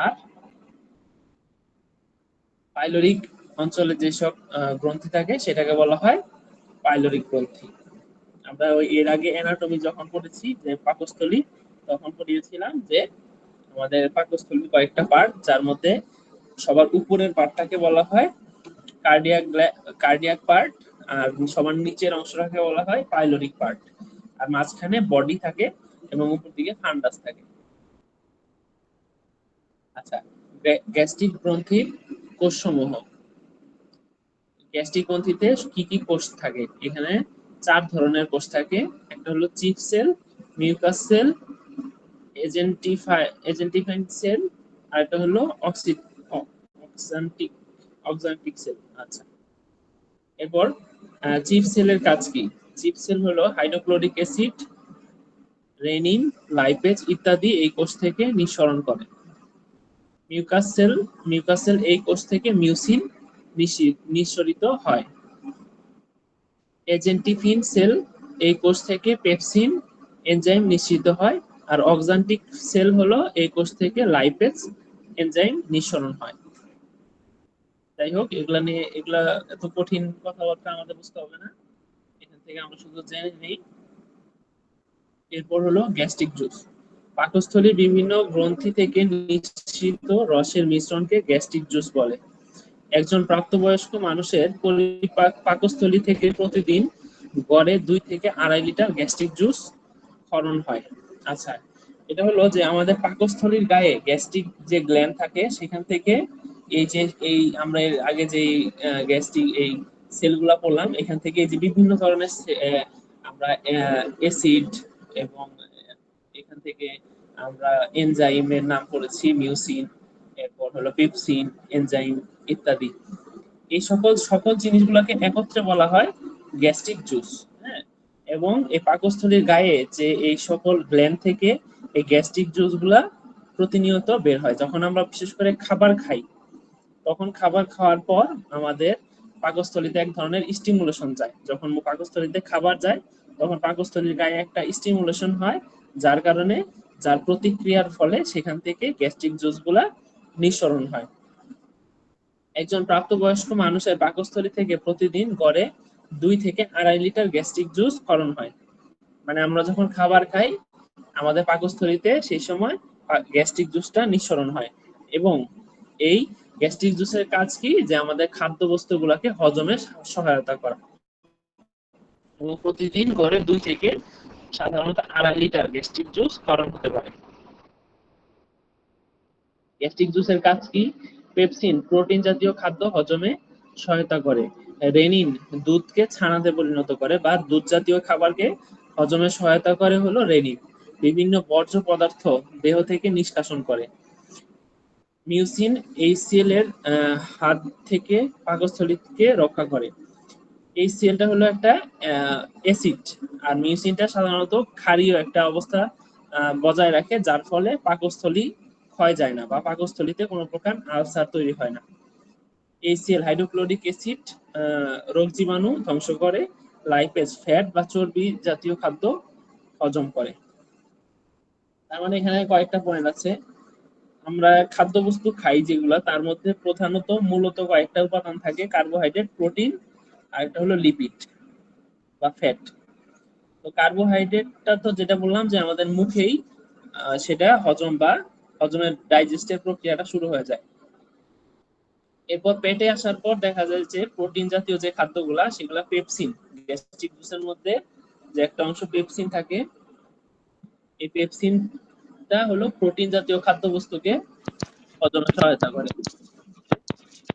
আর pyloric অঞ্চলে যেসব গ্রন্থি থাকে সেটাকে বলা হয় পাইলোরিক গ্রন্থি। আমরা ওই এর আগে অ্যানাটমি যখন পড়েছি যে পাকস্থলী, তখন পড়িয়েছিলাম যে আমাদের পাকস্থলীর কয়েকটা পার্ট, যার মধ্যে সবার উপরের পার্টটাকে বলা হয় কার্ডিয়াক পার্ট, আর সবার নিচের অংশটাকে বলা হয় পাইলোরিক পার্ট, আর মাঝখানে বডি থাকে এবং উপর দিকে ফান্ডাস থাকে। আচ্ছা, গ্যাস্ট্রিক গ্রন্থির কোষসমূহ। গ্যাস্ট্রিক গ্রন্থিতে কি কি কোষ থাকে? এখানে 4 ধরনের কোষ থাকে। একটা হলো চিফ সেল, মিউকাস সেল, এজেন্টিফাইং সেল, আর একটা হলো অক্সান্টিক সেল। আচ্ছা, এরপর চিফ সেলের কাজ কি? চিফ সেল হলো হাইড্রোক্লোরিক অ্যাসিড, রেনিন, লাইপেজ ইত্যাদি এই কোষ থেকে নিঃসরণ করে। মিউকাস সেল এই কোষ থেকে মিউসিন নিঃসরিত হয়। এজেন্টিফিন সেল এই কোষ থেকে পেপসিন এনজাইম নিঃসৃত হয়। আর অক্সান্টিক সেল হলো এই কোষ থেকে লাইপেজ এনজাইম নিঃসরণ হয়। যাই হোক, এগুলা এত কঠিন কথাবার্তা আমাদের বুঝতে হবে না, এখান থেকে আমরা শুধু জেনে নিই। এরপর হলো গ্যাস্ট্রিক জুস। পাকস্থলীর বিভিন্ন গ্রন্থি থেকে নিঃসৃত রসের মিশ্রণকে গ্যাস্ট্রিক জুস বলে। একজন প্রাপ্তবয়স্ক মানুষের পাকস্থলী থেকে প্রতিদিন গড়ে 2 থেকে 2.5 লিটার গ্যাস্ট্রিক জুস ক্ষরণ হয়। আচ্ছা, এটা হলো যে আমাদের পাকস্থলীর গায়ে গ্যাস্ট্রিক যে গ্ল্যান্ড থাকে সেখান থেকে এই আমরা এর আগে যে গ্যাস্ট্রিক এই সেলগুলা পড়লাম, এখান থেকে এই যে বিভিন্ন ধরনের আমরা অ্যাসিড এবং এখান থেকে আমরা এনজাইমের নাম পড়েছি, মিউসিন, এরপর হলো পেপসিন এনজাইম ইত্যাদি। এই সকল জিনিসগুলোকে একত্রে বলা হয় গ্যাস্ট্রিক জুস। হ্যাঁ, এবং এই পাকস্থলীর গায়ে যে এই সকল গ্ল্যান্ড থেকে এই গ্যাস্ট্রিক জুস গুলা প্রতিনিয়ত বের হয়। যখন আমরা বিশেষ করে খাবার খাই, তখন খাবার খাওয়ার পর আমাদের পাকস্থলীতে এক ধরনের স্টিমুলেশন যায়। যখন পাকস্থলীতে খাবার যায়, তখন পাকস্থলীর গায়ে একটা স্টিমুলেশন হয়, যার প্রতিক্রিয়ার ফলে সেখান থেকে গ্যাস্ট্রিক জুস গুলা নিঃসরণ হয়। একজন প্রাপ্তবয়স্ক মানুষের পাকস্থলী থেকে প্রতিদিন গড়ে 2 থেকে 2.5 লিটার গ্যাস্ট্রিক জুস ক্ষরণ হয়। মানে আমরা যখন খাবার খাই, আমাদের পাকস্থলীতে সেই সময় গ্যাস্ট্রিক জুসটা নিঃসরণ হয়। এবং এই গ্যাস্ট্রিক জুসের কাজ কি? যে আমাদের খাদ্যবস্তুগুলোকে হজমে সহায়তা করা। এবং প্রতিদিন গড়ে 2 থেকে সাধারণত 2.5 লিটার গ্যাস্ট্রিক জুস ক্ষরণ হতে পারে। গ্যাস্ট্রিক জুসের কাজ কি? পেপসিন প্রোটিন জাতীয় খাদ্য হজমে সহায়তা করে। রেনিন দুধকে ছানাতে পরিণত করে বা দুধ জাতীয় খাবারকে হজমে সহায়তা করে হলো রেনিন। বিভিন্ন বর্জ্য পদার্থ দেহ থেকে নিষ্কাশন করে। মিউসিন HCl এর হাত থেকে পাকস্থলীকে রক্ষা করে। HCl টা হলো একটা অ্যাসিড, আর মিউসিনটা সাধারণত ক্ষারীয় একটা অবস্থা বজায় রাখে, যার ফলে পাকস্থলী ক্ষয় যায় না বা পাকস্থলীতে কোনো প্রকার আলসার তৈরি হয় না। HCl হাইড্রোক্লোরিক অ্যাসিড রোগ জীবাণু ধ্বংস করে। লাইপেজ ফ্যাট বা চর্বি জাতীয় খাদ্য হজম করে। তার মানে এখানে কয়েকটা পয়েন্ট আছে। আমরা খাদ্যবস্তু খাই যেগুলা, তার মধ্যে মূলত কয়েকটা উপাদান থাকে: কার্বোহাইড্রেট, প্রোটিন, আর একটা হলো লিপিড বা ফ্যাট। তো কার্বোহাইড্রেটটা তো যেটা বললাম যে আমাদের মুখেই সেটা হজমের ডাইজেস্টের প্রক্রিয়াটা শুরু হয়ে যায়। এরপর পেটে আসার পর দেখা যায় যে প্রোটিন জাতীয় যে খাদ্যগুলা সেগুলা পেপসিন, গ্যাস্ট্রিক জুসের মধ্যে যে একটা অংশ পেপসিন থাকে, এই পেপসিনটা হলো প্রোটিন জাতীয় খাদ্যবস্তুকে হজমে সহায়তা করে।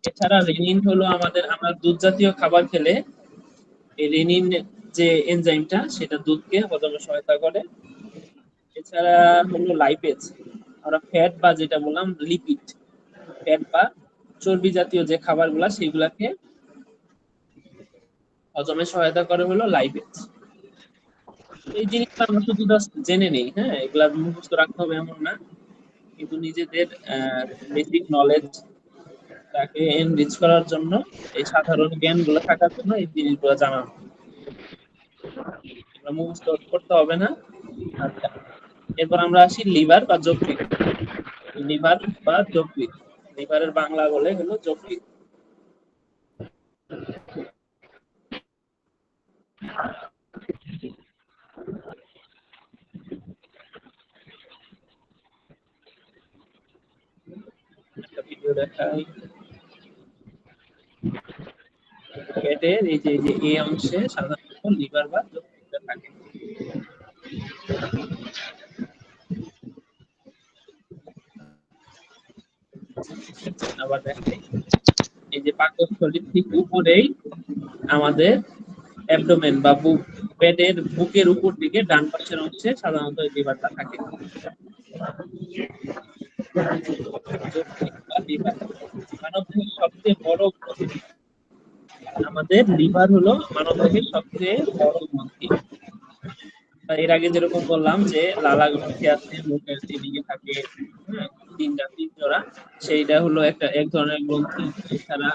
এছাড়া রেনিন হলো আমরা দুধ জাতীয় খাবার খেলে এই রেনিন যে এনজাইমটা সেটা দুধকে হজমে সহায়তা করে। এছাড়া হলো লাইপেজ, আমরা ফ্যাট বা যেটা বললাম লিপিড, ফ্যাট বা চর্বি জাতীয় যে খাবারগুলা সেগুলাকে হজমে সহায়তা করে হলো লাইপেজ। এই জিনিসটা আমরা শুধু জাস্ট জেনে নেই, হ্যাঁ, এগুলা মুখস্থ রাখতে হবে এমন না, কিন্তু নিজেদের বেসিক নলেজ তাকে এনরিচ করার জন্য, এই সাধারণ জ্ঞানগুলো থাকার জন্য এই জিনিসগুলো জানা, এগুলো মুখস্থ করতে হবে না। আচ্ছা, এরপর আমরা আসি লিভার বা যকৃৎ। লিভার বা যকৃৎ। লিভারের বাংলা বলে হলো যকৃৎ। একটা ভিডিও দেখাই। পেটের এই যে এই অংশে সাধারণত লিভার বা যকৃৎ থাকে। আবার দেখাই, এই যে পাকস্থলীর ঠিক উপরেই আমাদের অ্যাবডোমেন বা বুক, পেটের বুকের উপর দিকে ডান পাশের অংশে সাধারণত এই লিভারটা থাকে। লিভার মানবদেহের সবচেয়ে বড় গ্রন্থি। আমাদের লিভার হলো মানবদেহের সবচেয়ে বড় গ্রন্থি। এর আগে যেরকম বললাম যে লালা গ্রন্থি আছে, মুখের দিকে থাকে, তিন জোড়া, সেইটা হলো এক ধরনের গ্রন্থি। এছাড়া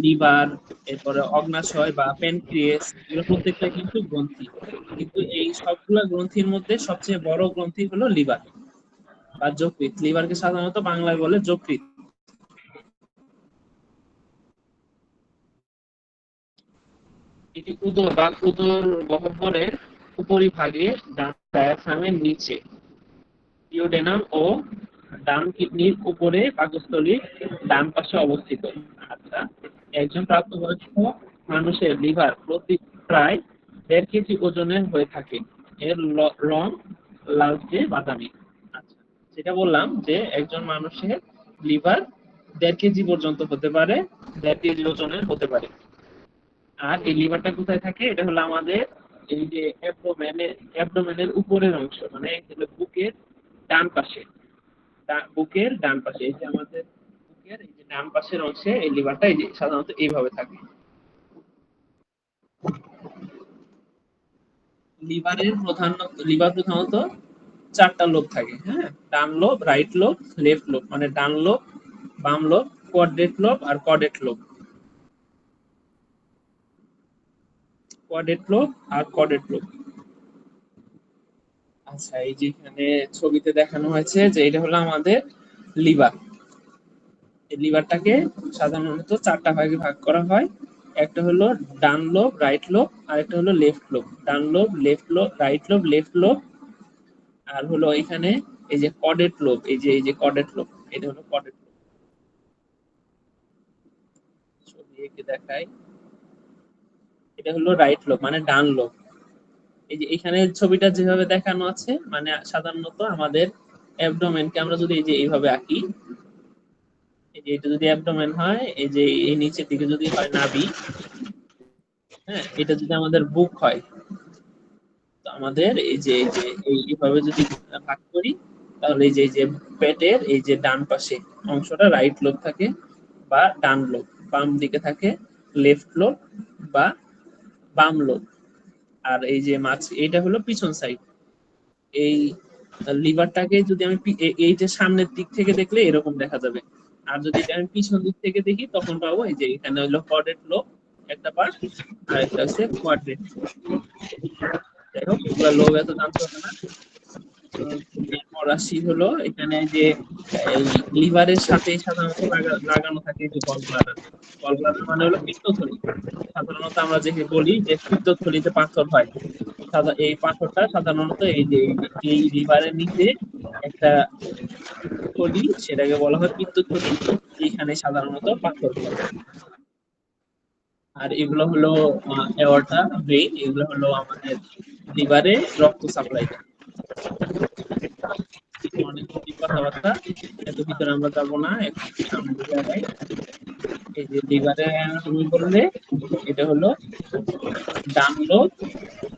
লিভার, এরপরে অগ্নাশয় বা প্যানক্রিয়াস, এগুলো প্রত্যেকটা কিন্তু গ্রন্থি। কিন্তু এই সবগুলা গ্রন্থির মধ্যে সবচেয়ে বড় গ্রন্থি হলো লিভার বা যকৃৎ। লিভারকে সাধারণত বাংলায় বলে যকৃৎ। এটি উদর বা উদর গহ্বরের উপরিভাগে ডায়াফ্রামের নিচে ডিওডেনাম ও ডান কিডনির উপরে পাকস্থলীর ডান পাশে অবস্থিত। আচ্ছা, একজন প্রাপ্তবয়স্ক মানুষের লিভার প্রতি প্রায় 1.5 কেজি ওজনের হয়ে থাকে। এর রং লালচে বাদামি। আচ্ছা, যেটা বললাম যে একজন মানুষের লিভার 1.5 কেজি পর্যন্ত হতে পারে, 1.5 কেজি ওজনের হতে পারে। আর এই লিভারটা কোথায় থাকে? এটা হলো আমাদের এই যে অ্যাবডোমেনের উপরের অংশ, মানে বুকের ডান পাশে। বুকের ডান পাশে, এই যে আমাদের বুকের এই যে ডান পাশের অংশে এই লিভারটা এই যে সাধারণত এইভাবে থাকে। লিভার প্রধানত 4টা লোব থাকে। হ্যাঁ, ডান lobe, right lobe, left lobe, মানে ডান লোব, বাম লোব, কোয়াড্রেট লোব আর কডেট লোব। কোয়াড্রেট লোব আর কডেট লোব। আচ্ছা, এই যে এখানে ছবিতে দেখানো হয়েছে যে এটা হলো আমাদের লিভার। এই লিভারটাকে সাধারণত 4টা ভাগে ভাগ করা হয়। একটা হলো ডান লোব, রাইট লোব, আর একটা হলো লেফট লোব। ডান lobe, left lobe, right lobe, left lobe, আর হলো এখানে এই যে কডেট লোব, এই যে কডেট লোব, এটা হলো কডেট লোব। ছবি এঁকে দেখাই। এটা হলো রাইট লোব, মানে ডান লোব। এই যে এখানে ছবিটা যেভাবে দেখানো আছে, মানে সাধারণত আমাদের অ্যাবডোমেনকে আমরা যদি এই যে এইভাবে আঁকি, এই যে এটা যদি অ্যাবডোমেন হয়, এই যে এই নিচের দিকে যদি হয় নাভি, হ্যাঁ, এটা যদি আমাদের বুক হয়, তো আমাদের এই যে এইভাবে যদি ভাগ করি, তাহলে এই যে পেটের এই যে ডান পাশে অংশটা রাইট লোব থাকে বা ডান লোব, বাম দিকে থাকে লেফট লোব বা বাম লোব, আর এই যে মাছ এইটা হলো পিছন সাইড। এই লিভারটাকে যদি আমি এই যে সামনের দিক থেকে দেখলে এরকম দেখা যাবে, আর যদি আমি পিছন দিক থেকে দেখি তখন পাবো এই যে এখানে হলো কর্ডেট লোব একটা পার্ট, আর একটা হচ্ছে কোয়াড্রেট। যাই হোক, এগুলা লোব এত জানতে হবে না। এরপর আসি হলো এখানে যে এই লিভারের সাথে সাধারণত লাগানো থাকে যে গল ব্লাডার। গল ব্লাডার মানে হলো পিত্তথলি। সাধারণত আমরা যে বলি যে পিত্তথলিতে পাথর হয়, এই পাথরটা সাধারণত এই লিভারের নিচে একটা থলি, সেটাকে বলা হয় পিত্তথলি। এইখানে সাধারণত পাথর হয়। আর এগুলো হলো এওয়ার্টা, ব্রেইন, এগুলো হলো আমাদের লিভারে রক্ত সাপ্লাই দেয়। অনেক কথাবার্তা, এত ভিতরে আমরা যাবো না, একটু সামনে দিকে আগাই। এই যে লিভারে তুমি বললে এটা হলো ডান লোব,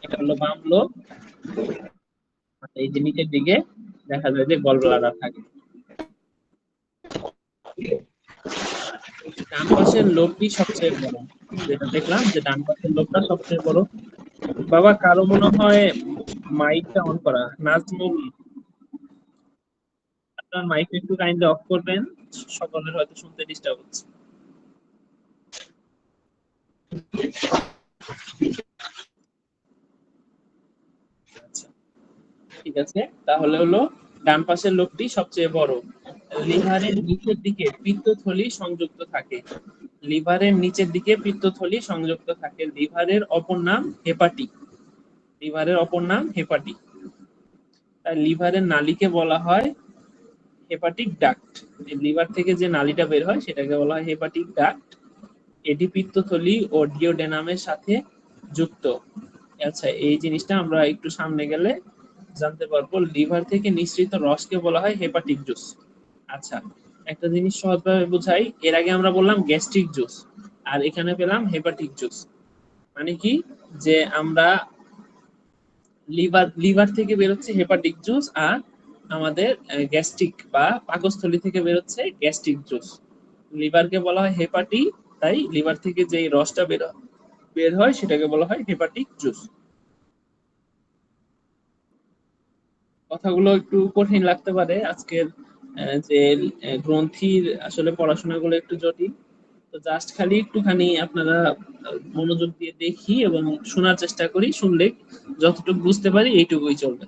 এটা হলো বাম লোব, এই যে নিচের দিকে দেখা যায় যে গল ব্লাডার থাকে। ডান পাশের লোবটি সবচেয়ে বড়, যেটা দেখলাম যে ডান পাশের লোবটা সবচেয়ে বড়। বাবা, কারো মনে হয় মাইকটা অন করা, নাজমুল, আপনার মাইক একটু কাইন্ডলি অফ করবেন, সকলের হয়তো শুনতে ডিস্টার্ব হচ্ছে। আচ্ছা, ঠিক আছে, তাহলে হলো ডান পাশের লোকটি সবচেয়ে বড়। লিভারের নিচের দিকে পিত্তথলি সংযুক্ত থাকে। লিভারের নিচের দিকে পিত্তথলি সংযুক্ত থাকে। লিভারের অপর নাম হেপাটিক। লিভারের অপর নাম হেপাটিক। তাই লিভারের নালীকে বলা হয় হেপাটিক ডাক্ট। লিভার থেকে যে নালীটা বের হয় সেটাকে বলা হয় হেপাটিক ডাক্ট। এটি পিত্তথলি ও ডিওডেনামের সাথে যুক্ত। আচ্ছা, এই জিনিসটা আমরা একটু সামনে গেলে জানতে পারবো। লিভার থেকে নিঃসৃত রসকে বলা হয় হেপাটিক জুস। আচ্ছা, একটা জিনিস সহজভাবে বোঝাই। এর আগে আমরা বললাম গ্যাস্ট্রিক জুস, আর এখানে পেলাম হেপাটিক জুস। মানে কি, যে আমরা লিভার থেকে বেরোচ্ছে হেপাটিক জুস, আর আমাদের গ্যাস্ট্রিক বা পাকস্থলী থেকে বেরোচ্ছে গ্যাস্ট্রিক জুস। লিভারকে বলা হয় হেপাটি, তাই লিভার থেকে যে রসটা বের হয় সেটাকে বলা হয় হেপাটিক জুস। কথাগুলো একটু কঠিন লাগতে পারে আজকের যে গ্রন্থির আসলে পড়াশোনাগুলো একটু জটিল। তো জাস্ট খালি একটুখানি আপনারা মনোযোগ দিয়ে দেখি এবং শোনার চেষ্টা করি। শুনলে যতটুকু বুঝতে পারি এইটুকুই চলবে।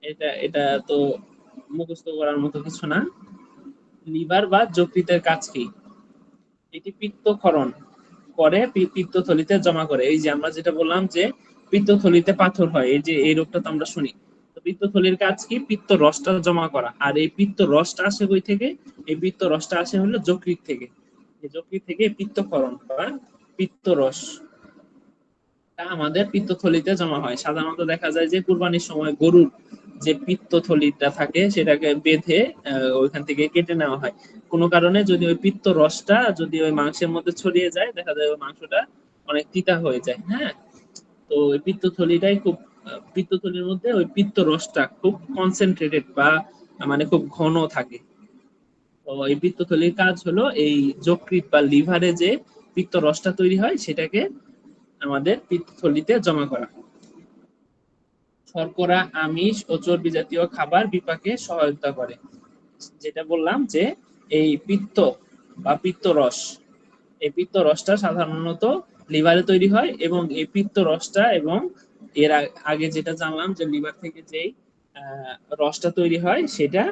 এটা এটা তো মুখস্থ করার মতো কিছু না। লিভার বা যকৃতের কাজ কি? এটি পিত্তক্ষরণ করে পিত্তথলিতে জমা করে। এই যে আমরা যেটা বললাম যে পিত্তথলিতে পাথর হয়, এই যে এই রোগটা তো আমরা শুনি। তো পিত্তথলির কাজ কি? পিত্ত রসটা জমা করা। আর এই পিত্ত রসটা আসে কই থেকে? এই পিত্ত রসটা আসে হলো যকৃৎ থেকে। এই যকৃৎ থেকে পিত্তক্ষরণ বা পিত্ত রস আমাদের পিত্তথলিতে জমা হয়। সাধারণত দেখা যায় যে কুরবানির সময় গরুর যে পিত্তথলিটা থাকে সেটাকে বেঁধে ওইখান থেকে কেটে নেওয়া হয়। কোনো কারণে যদি ওই পিত্ত রসটা যদি ওই মাংসের মধ্যে ছড়িয়ে যায়, দেখা যায় ওই মাংসটা অনেক তিতা হয়ে যায়। হ্যাঁ, তো ওই পিত্তথলিটাই খুব পিত্তথলির মধ্যে ওই পিত্ত রসটা খুব কনসেন্ট্রেটেড বা মানে খুব ঘন থাকে। তো এই পিত্তথলির কাজ হলো এই যকৃৎ বা লিভারে যে পিত্ত রসটা তৈরি হয় সেটাকে আমাদের পিত্তথলিতে জমা করা। শর্করা, আমিষ ও চর্বি জাতীয় খাবার বিপাকে সহায়তা করে। যেটা বললাম যে এই পিত্ত বা পিত্ত রস, এই পিত্ত রসটা সাধারণত লিভারে তৈরি হয়, এবং এই পিত্ত রসটা এবং এর আগে যেটা জানলাম যে লিভার থেকে যেই রসটা তৈরি হয় সেটা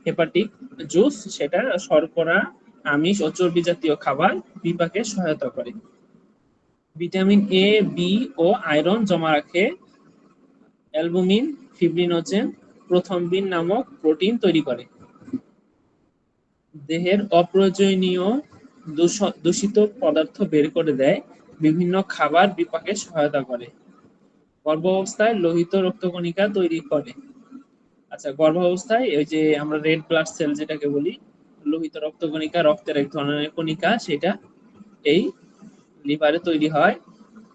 হেপাটিক জুস, সেটা শর্করা, আমিষ ও চর্বি জাতীয় খাবার বিপাকে সহায়তা করে। ভিটামিন এ, বি ও আয়রন জমা রাখে। অ্যালবুমিন, ফিব্রিনোজেন, প্রথমবিন নামক প্রোটিন তৈরি করে। দেহের অপ্রয়োজনীয় দূষিত পদার্থ বের করে দেয়। বিভিন্ন খাবার বিপাকে সহায়তা করে। গর্ভাবস্থায় লোহিত রক্তকণিকা তৈরি করে। আচ্ছা, গর্ভাবস্থায় ওই যে আমরা রেড ব্লাড সেল যেটাকে বলি, লোহিত রক্তকণিকা, রক্তের এক ধরনের কণিকা, সেটা এই লিভারে তৈরি হয়।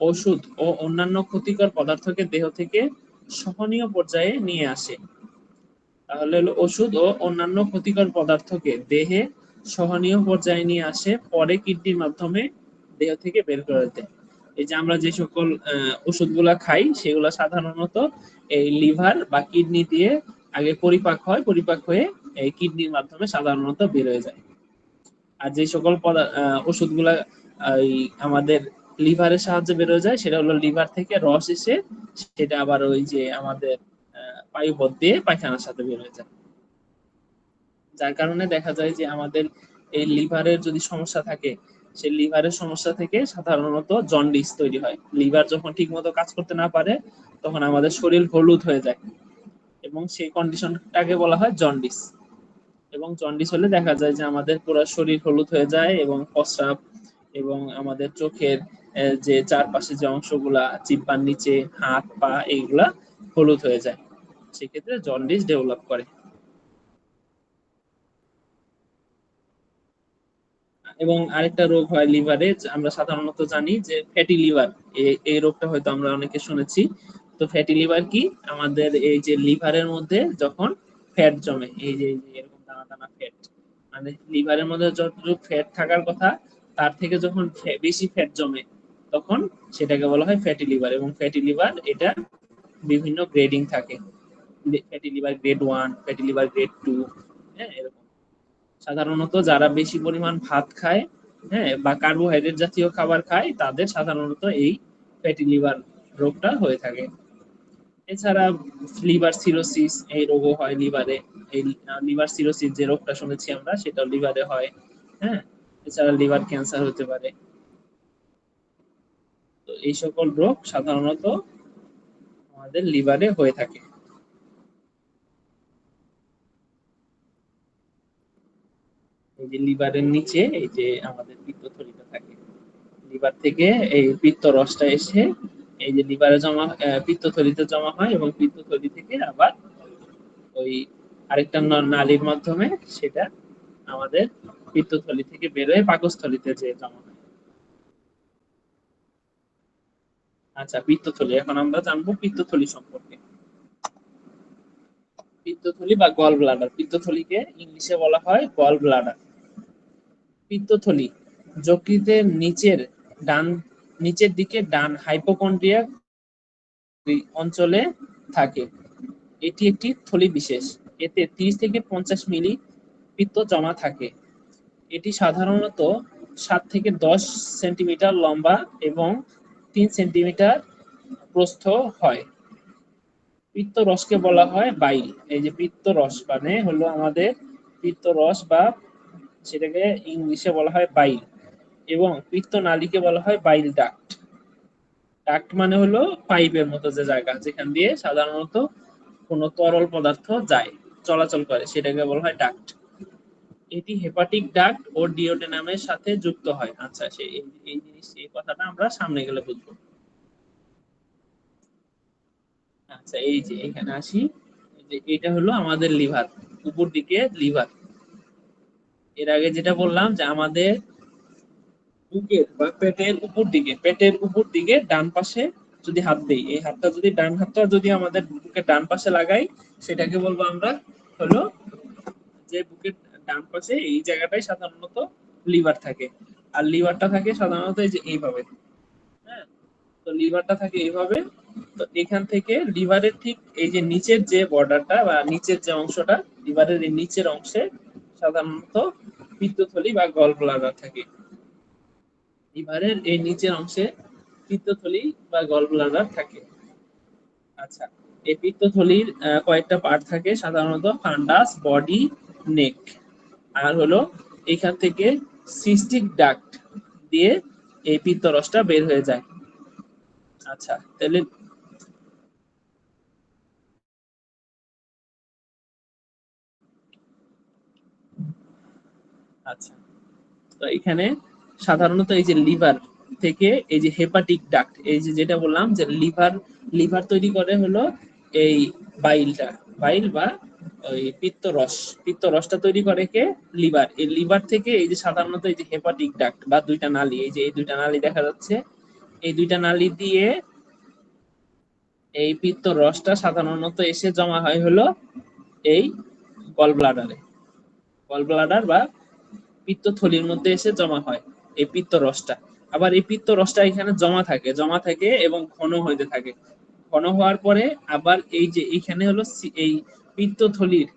ওষুধ ও অন্যান্য ক্ষতিকর পদার্থকে দেহ থেকে সহনীয় পর্যায়ে নিয়ে আসে। তাহলে হলো ওষুধ ও অন্যান্য ক্ষতিকর পদার্থকে দেহে সহনীয় পর্যায়ে নিয়ে আসে, পরে কিডনির মাধ্যমে দেহ থেকে বের করে দেয়। এই যে আমরা যে সকল ওষুধগুলা খাই সেগুলো সাধারণত এই লিভার বা কিডনি দিয়ে আগে পরিপাক হয়, পরিপাক হয়ে এই কিডনির মাধ্যমে সাধারণত বের হয়ে যায়। আর যে সকল ওষুধগুলা আমাদের লিভারের সাহায্যে বের হয়ে যায় সেটা হলো লিভার থেকে রস এসে সেটা আবার ওই যে আমাদের পায়ুপথ দিয়ে পায়খানার সাথে বের হয়ে যায়। যার কারণে দেখা যায় যে আমাদের এই লিভারের যদি সমস্যা থাকে, সেই লিভারের সমস্যা থেকে সাধারণত জন্ডিস তৈরি হয়। লিভার যখন ঠিক মতো কাজ করতে না পারে তখন আমাদের শরীর হলুদ হয়ে যায়, এবং সেই কন্ডিশনটাকে বলা হয় জন্ডিস। এবং জন্ডিস হলে দেখা যায় যে আমাদের পুরো শরীর হলুদ হয়ে যায়, এবং প্রস্রাব এবং আমাদের চোখের যে চারপাশে যে অংশগুলা, জিহ্বার নিচে, হাত পা, এইগুলা হলুদ হয়ে যায়। সেক্ষেত্রে জন্ডিস ডেভেলপ করে। এবং আরেকটা রোগ হয় লিভারে, আমরা সাধারণত জানি যে ফ্যাটি লিভার। এই রোগটা হয়তো আমরা অনেকে শুনেছি। তো ফ্যাটি লিভার কি? আমাদের এই যে লিভারের মধ্যে যখন ফ্যাট জমে, এই যে এরকম দানা দানা ফ্যাট, মানে লিভারের মধ্যে যতটুকু ফ্যাট থাকার কথা তার থেকে যখন বেশি ফ্যাট জমে তখন সেটাকে বলা হয় ফ্যাটি লিভার। এবং ফ্যাটি লিভার এটা বিভিন্ন গ্রেডিং থাকে। Fatty liver grade 1, fatty liver grade 2, হ্যাঁ, এরকম। সাধারণত যারা বেশি পরিমাণ ভাত খায়, হ্যাঁ, বা কার্বোহাইড্রেট জাতীয় খাবার খায় তাদের সাধারণত এই ফ্যাটি লিভার রোগটা হয়ে থাকে। এছাড়া লিভার সিরোসিস এই রোগও হয় লিভারে। এই লিভার সিরোসিস যে রোগটা শুনেছি আমরা, সেটাও লিভারে হয়। হ্যাঁ, এছাড়া লিভার ক্যান্সার হতে পারে। তো এই সকল রোগ সাধারণত আমাদের লিভারে হয়ে থাকে। এই যে লিভারের নিচে এই যে আমাদের পিত্তথলিটা থাকে, লিভার থেকে এই পিত্ত রসটা এসে এই যে লিভারে জমা পিত্তথলিতে জমা হয়, এবং পিত্তথলি থেকে আবার ওই আরেকটা নালীর মাধ্যমে সেটা আমাদের পিত্তথলি থেকে বেরোয় পাকস্থলিতে যে জমা হয়। আচ্ছা, পিত্তথলি, এখন আমরা জানবো পিত্তথলি সম্পর্কে। পিত্তথলি বা গল ব্লাডার, পিত্তথলিকে ইংলিশে বলা হয় গল ব্লাডার। পিত্তথলি যকৃতের নিচের দিকে ডান হাইপোকন্ড্রিয়া অঞ্চলে থাকে। এটি একটি থলি বিশেষ, এতে 30 থেকে 50 মিলি পিত্ত জমা থাকে। এটি সাধারণত 7 থেকে 10 সেন্টিমিটার লম্বা এবং 3 সেন্টিমিটার প্রস্থ হয়। পিত্ত রসকে বলা হয় বাইল। এই যে পিত্ত রস মানে হলো আমাদের পিত্ত রস, বা সেটাকে ইংলিশে বলা হয় বাইল। এবং পিত্ত নালীকে বলা হয় বাইল ডাক্ট। ডাক্ট মানে হলো পাইপের মতো যে জায়গা যেখান দিয়ে সাধারণত কোনো তরল পদার্থ যায়, চলাচল করে, সেটাকে বলা হয় ডাক্ট। এটি হেপাটিক ডাক্ট ও ডিওডেনামের সাথে যুক্ত হয়। আচ্ছা, এই জিনিস, এই কথাটা আমরা সামনে গেলে বুঝবো। আচ্ছা, এই যে এখানে আসি, যে এটা হলো আমাদের লিভার, উপর দিকে লিভার। এর আগে যেটা বললাম যে আমাদের বুকের বা পেটের উপর দিকে ডান পাশে যদি হাত দেই, এই হাতটা যদি ডান হাতটা যদি আমাদের বুকের ডান পাশে লাগাই, সেটাকে বলবো আমরা হলো যে বুকের ডান পাশে এই জায়গাটাই সাধারণত লিভার থাকে। আর লিভারটা থাকে সাধারণত এই যে এইভাবে। হ্যাঁ, তো লিভারটা থাকে এইভাবে। তো এখান থেকে লিভারের ঠিক এই যে নিচের যে বর্ডারটা বা নিচের যে অংশটা, লিভারের এই নিচের অংশে সাধারণত পিত্তথলি বা গল ব্লাডার থাকে। লিভারের এই নিচের অংশে পিত্তথলি বা গল ব্লাডার থাকে। আচ্ছা, এই পিত্তথলির কয়েকটা পার্ট থাকে সাধারণত, ফান্ডাস, বডি, নেক। আর হলো এখান থেকে সিস্টিক ডাক্ট দিয়ে এই পিত্তরসটা বের হয়ে যায়। আচ্ছা, তাহলে আচ্ছা, তো এখানে সাধারণত এই যে লিভার থেকে এই যে হেপাটিক ডাক্ট, এই যে যেটা বললাম যে লিভার তৈরি করে হলো এই বাইলটা, বাইল বা ওই পিত্ত রসটা তৈরি করে কে? লিভার। এই লিভার থেকে এই যে সাধারণত এই যে হেপাটিক ডাক্ট বা দুইটা নালী, এই যে এই দুইটা নালী দেখা যাচ্ছে, এই দুইটা নালী দিয়ে এই পিত্ত রসটা সাধারণত এসে জমা হয় হলো এই গল ব্লাডারে, গল ব্লাডার বা পিত্তথলির মধ্যে এসে জমা হয় এই পিত্ত রসটা। আবার এই পিত্ত রসটা এখানে জমা থাকে এবং ঘন হইতে থাকে। ঘন হওয়ার পরে আবার এই যে এইখানে হলো এই পিত্তথলির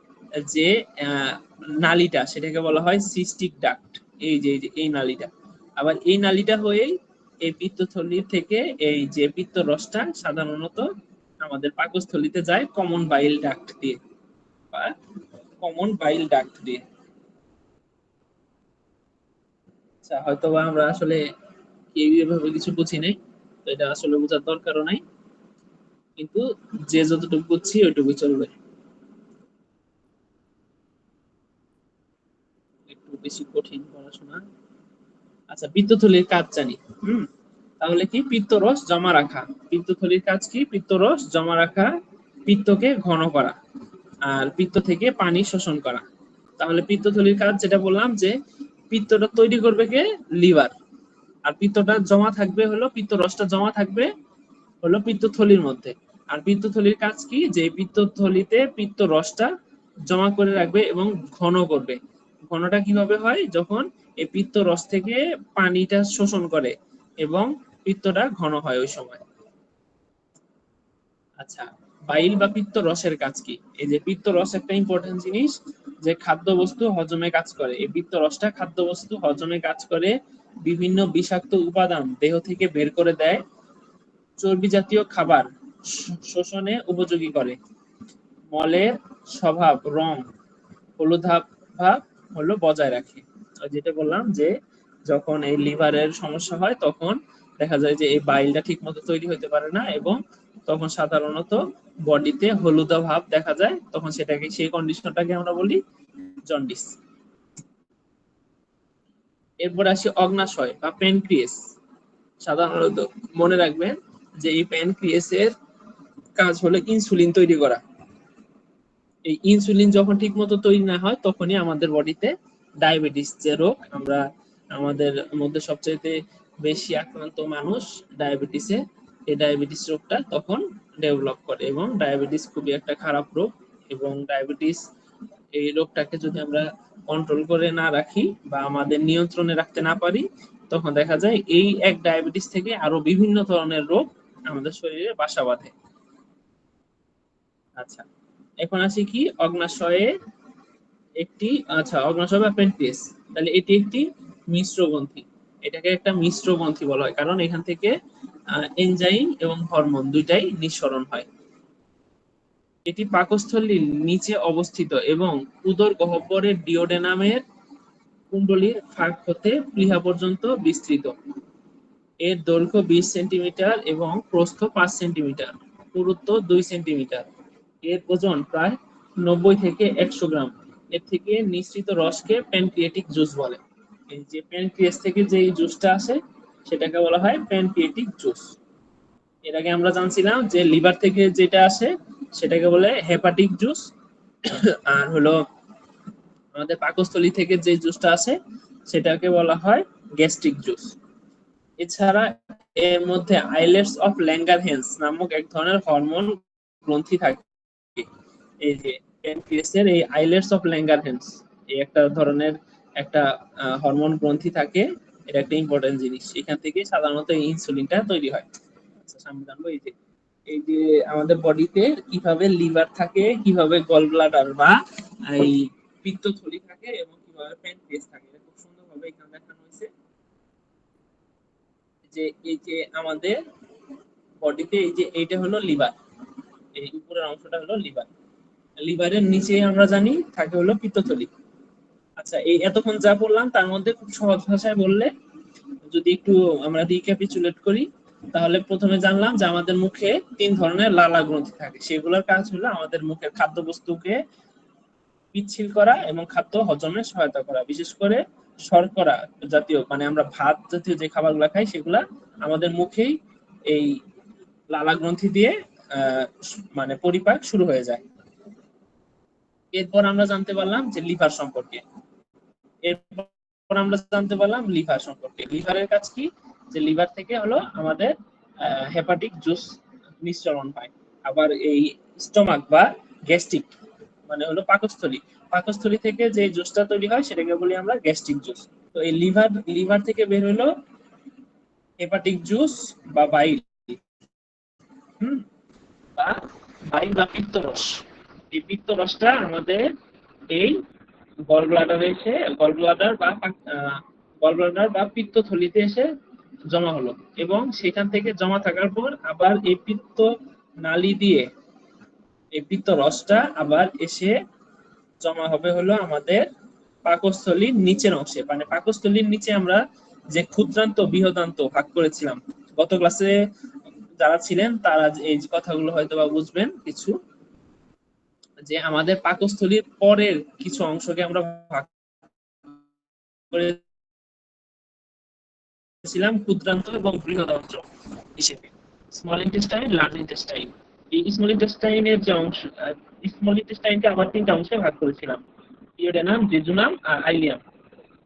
যে আহ, নালীটা, সেটাকে বলা হয় সিস্টিক ডাক্ট। এই যে এই নালীটা, আবার এই নালীটা হয়েই এই পিত্তথলি থেকে এই যে পিত্ত রসটা সাধারণত আমাদের পাকস্থলিতে যায় কমন বাইল ডাক্ট দিয়ে, বা কমন বাইল ডাক্ট দিয়ে। আচ্ছা, হয়তো বা আমরা আসলে কেউ এভাবে কিছু বুঝি নাই, তো এটা আসলে বোঝার দরকারও নাই, কিন্তু যে যতটুকু বুঝছি ওইটুকু চলবে। একটু বেশি কঠিন পড়াশোনা। আচ্ছা, পিত্তথলির কাজ জানি। তাহলে কি? পিত্তরস জমা রাখা। পিত্তথলির কাজ কি? পিত্তরস জমা রাখা, পিত্তকে ঘন করা, আর পিত্ত থেকে পানি শোষণ করা। তাহলে পিত্তথলির কাজ যেটা বললাম যে পিত্তটা তৈরি করবে কে? লিভার। আর পিত্তটা জমা থাকবে হলো, পিত্ত রসটা জমা থাকবে হলো পিত্তথলির মধ্যে। আর পিত্তথলির কাজ কি? যে পিত্তথলিতে পিত্ত রসটা জমা করে রাখবে এবং ঘন করবে। ঘনটা কিভাবে হয়? যখন এই পিত্ত রস থেকে পানিটা শোষণ করে এবং পিত্তটা ঘন হয় ওই সময়। আচ্ছা, বাইল বা পিত্ত রসের কাজ কি? এই যে পিত্ত রস একটা ইম্পর্টেন্ট জিনিস, যে খাদ্যবস্তু হজমে কাজ করে। এই পিত্ত রসটা খাদ্যবস্তু হজমে কাজ করে, বিভিন্ন বিষাক্ত উপাদান দেহ থেকে বের করে দেয়, চর্বি জাতীয় খাবার শোষণে উপযোগী করে। মলের স্বভাব রং হলুদাভ ভাব হলো বজায় রাখে। যেটা বললাম যে যখন এই লিভারের সমস্যা হয় তখন দেখা যায় যে এই বাইলটা ঠিক মতো তৈরি হতে পারে না এবং তখন সাধারণত বডিতে হলুদা ভাব দেখা যায়, তখন সেটাকে সেই কন্ডিশনটাকে আমরা বলি জন্ডিস। এরপর আসি অগ্নাশয় বা প্যানক্রিয়াস। সাধারণত মনে রাখবেন যে এই প্যানক্রিয়াসের কাজ হলো ইনসুলিন তৈরি করা। এই ইনসুলিন যখন ঠিক মতো তৈরি না হয় তখনই আমাদের বডিতে ডায়াবেটিস যে রোগ, আমরা আমাদের মধ্যে সবচেয়ে বেশি আক্রান্ত মানুষ ডায়াবেটিসে, এই ডায়াবেটিস রোগটা তখন ডেভেলপ করে এবং ডায়াবেটিস খুবই একটা খারাপ রোগ। এবং ডায়াবেটিস এই রোগটাকে যদি আমরা কন্ট্রোল করে না রাখি বা আমাদের নিয়ন্ত্রণে রাখতে না পারি তখন দেখা যায় এই এক ডায়াবেটিস থেকে আরো বিভিন্ন ধরনের রোগ আমাদের শরীরে বাসা বাঁধে। আচ্ছা, এখন আসি কি অগ্নাশয়ে একটি, আচ্ছা অগ্নাশয় বা প্যানক্রিয়াস, তাহলে এটি একটি মিশ্র গ্রন্থি। এটাকে একটা মিশ্র গ্রন্থি বলা হয় কারণ এখান থেকে এনজাইম এবং হরমোন দুইটাই নিঃসরণ হয়। এটি পাকস্থলীর নিচে অবস্থিত এবং উদর গহ্বরের ডিওডেনামের কুণ্ডলীর ফাঁক হতে প্লীহা পর্যন্ত বিস্তৃত। এর দৈর্ঘ্য 20 সেন্টিমিটার এবং প্রস্থ 5 সেন্টিমিটার, পুরুত্ব 2 সেন্টিমিটার। এর ওজন প্রায় 90 থেকে 100 গ্রাম। এর থেকে নিঃসৃত রসকে প্যানক্রিয়াটিক জুস বলে। এই যে প্যানক্রিয়াস থেকে যে জুসটা আসে সেটাকে বলা হয় প্যানক্রিয়াটিক জুস। এর আগে আমরা জানছিলাম যে লিভার থেকে যেটা আসে সেটাকে বলে হেপাটিক জুস, আর হলো আমাদের পাকস্থলী থেকে যে জুসটা আসে সেটাকে বলা হয় গ্যাস্ট্রিক জুস। এছাড়া এর মধ্যে আইলেটস অফ ল্যাঙ্গারহ্যান্স নামক এক ধরনের হরমোন গ্রন্থি থাকে। এই যে প্যানক্রিয়াসের এই আইলেটস অফ ল্যাঙ্গারহ্যান্স এই একটা ধরনের একটা হরমোন গ্রন্থি থাকে, এটা একটা ইম্পর্টেন্ট জিনিস, এখান থেকে সাধারণত এই ইনসুলিনটা তৈরি হয়। আচ্ছা, সামনে জানবো এই যে আমাদের বডিতে কিভাবে লিভার থাকে, কিভাবে গল ব্লাডার বা এই পিত্তথলি থাকে এবং কিভাবে প্যানক্রিয়াস থাকে, এটা খুব সুন্দরভাবে এখানে দেখানো হয়েছে। যে এই যে আমাদের বডিতে এই যে এইটা হলো লিভার, এই উপরের অংশটা হলো লিভার, লিভারের নিচে আমরা জানি থাকে হলো পিত্তথলি। আচ্ছা, এই এতক্ষণ যা বললাম তার মধ্যে খুব সহজ ভাষায় বললে যদি একটু আমরা রিক্যাপিচুলেট করি তাহলে প্রথমে জানলাম যে আমাদের মুখে 3 ধরনের লালা গ্রন্থি থাকে, সেগুলোর কাজ হলো আমাদের মুখের খাদ্যবস্তুকে পিচ্ছিল করা এবং খাদ্য হজমে সহায়তা করা। বিশেষ করে শর্করা জাতীয় মানে আমরা ভাত জাতীয় যে খাবারগুলো খাই সেগুলা আমাদের মুখেই এই লালা গ্রন্থি দিয়ে মানে পরিপাক শুরু হয়ে যায়। এরপর আমরা জানতে পারলাম যে লিভার সম্পর্কে, এরপর আমরা জানতে পারলাম লিভার সম্পর্কে। লিভারের কাজ কি, যে লিভার থেকে হলো আমাদের হেপাটিক জুস নিঃসরণ হয়। আবার এই স্টমাক বা গ্যাস্ট্রিক মানে হলো পাকস্থলী, পাকস্থলী থেকে যে জুসটা তৈরি হয় সেটাকে বলি আমরা গ্যাস্ট্রিক জুস। তো এই লিভার থেকে বের হলো হেপাটিক জুস বা বাইল, বা বাইল বা পিত্তরস। এই পিত্তরসটা আমাদের এই গল ব্লাডারে এসে গল ব্লাডার বা পিত্তথলিতে এসে জমা হলো এবং সেখান থেকে জমা থাকার পর আবার এই পিত্ত নালী দিয়ে এই পিত্ত রসটা আবার এসে জমা হবে হলো আমাদের পাকস্থলীর নিচের অংশে। মানে পাকস্থলীর নিচে আমরা যে ক্ষুদ্রান্ত বৃহদান্ত ভাগ করেছিলাম, গত ক্লাসে যারা ছিলেন তারা এই কথাগুলো হয়তো বা বুঝবেন কিছু, যে আমাদের পাকস্থলীর পরের কিছু অংশকে আমরা ভাগ করেছিলাম ক্ষুদ্রান্ত এবং বৃহদান্ত হিসেবে, স্মল ইন্টেস্টাইন, লার্জ ইন্টেস্টাইন। এই স্মল ইন্টেস্টাইনের যে অংশ, স্মল ইন্টেস্টাইনকে আবার 3টা অংশে ভাগ করেছিলাম, ডিওডেনাম, জেজুনাম আর আইলিয়াম।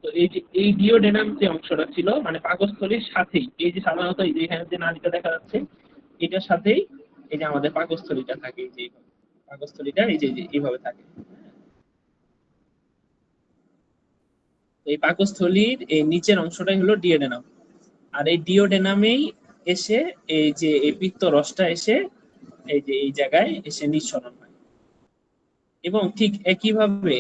তো এই যে এই ডিওডেনাম যে অংশটা ছিল মানে পাকস্থলীর সাথেই, এই যে সাধারণত এই যে এখানে যে নালীটা দেখা যাচ্ছে এটার সাথেই এই যে আমাদের পাকস্থলীটা থাকে, এই যে পাকস্থলীটা এই যে এইভাবে থাকে। এই পাকস্থলীর এই নিচের অংশটাই হলো ডিওডেনাম, আর এই ডিওডেনামেই এসে এই যে এই পিত্ত রসটা এসে এই যে এই জায়গায় এসে নিঃসরণ হয়। এবং ঠিক একইভাবে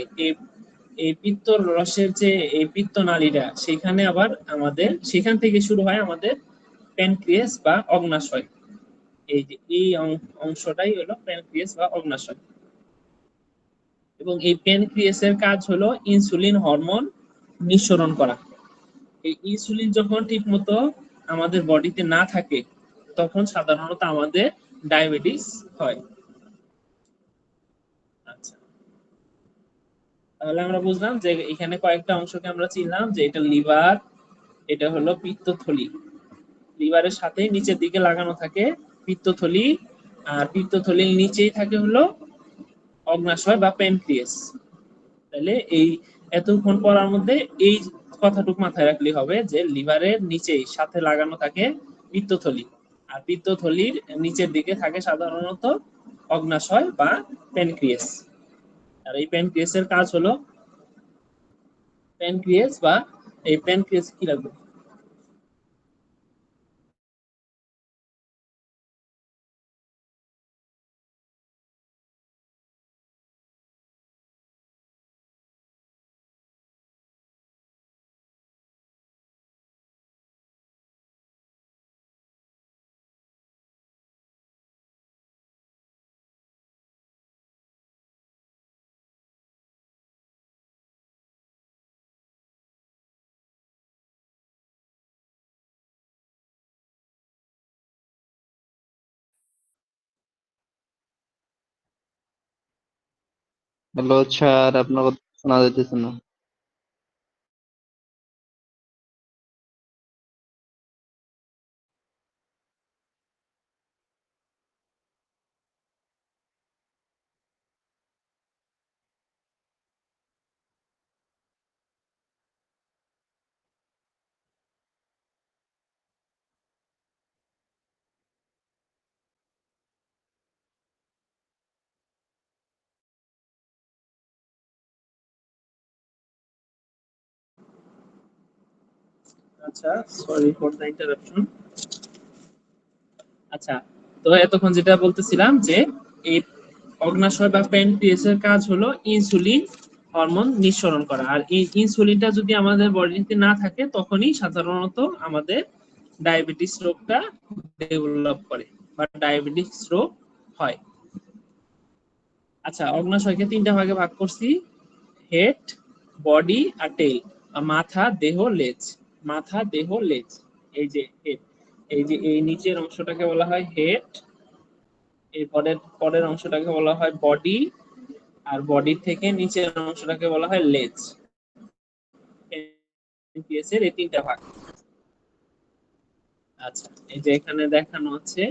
এই পিত্ত রসের যে এই পিত্ত নালীটা সেখানে আবার আমাদের সেখান থেকে শুরু হয় আমাদের প্যানক্রিয়াস বা অগ্নাশয়। এই যে এই অংশটাই হলো প্যানক্রিয়াস বা অগ্নাশয়। এবং এই প্যানক্রিয়াসের কাজ হলো ইনসুলিন হরমোন নিঃসরণ করা। এই ইনসুলিন যখন ঠিকমতো আমাদের বডিতে না থাকে তখন সাধারণত আমাদের ডায়াবেটিস হয়। আচ্ছা, তাহলে আমরা বুঝলাম যে এখানে কয়েকটা অংশকে আমরা চিনলাম যে এটা লিভার, এটা হলো পিত্তথলি। লিভারের সাথে নিচের দিকে লাগানো থাকে পিত্তথলি, আর পিত্তথলির নিচেই থাকে হলো অগ্নাশয় বা প্যানক্রিয়াস। তাহলে এই এতক্ষণ পড়ার মধ্যে এই কথাটুকু মাথায় রাখলে হবে যে লিভারের নিচেই সাথে লাগানো থাকে পিত্তথলি, আর পিত্তথলির নিচের দিকে থাকে সাধারণত অগ্নাশয় বা প্যানক্রিয়াস। আর এই প্যানক্রিয়াসের কাজ হলো প্যানক্রিয়াস বা এই প্যানক্রিয়াস কি রাখবো। হ্যালো স্যার, আপনার কথা শোনা যাইতেছে না। আচ্ছা, সরি ফর দ্য ইন্টারাপশন। আচ্ছা, তো এতক্ষণ যেটা বলতেছিলাম যে এই অগ্নাশয় বা প্যানক্রিয়াসের কাজ হলো ইনসুলিন হরমোন নিঃসরণ করা। আর এই ইনসুলিনটা যদি আমাদের বডিতে না থাকে তখনই সাধারণত আমাদের ডায়াবেটিস রোগটা ডেভেলপ করে বা ডায়াবেটিস রোগ হয়। আচ্ছা, অগ্নাশয়কে তিনটা ভাগে ভাগ করছি: হেড, বডি আর টেইল। মাথা, দেহ, লেজ। মাথা, দেহ, লেজ। এই যে হেড, এই যে এই নিচের অংশটাকে বলা হয় হেড, এই পরের পরের অংশটাকে বলা হয় বডি, আর বডি থেকে নিচের অংশটাকে বলা হয় লেজ। এর এই তিনটা ভাগ। আচ্ছা, এই যে এখানে দেখানো হচ্ছে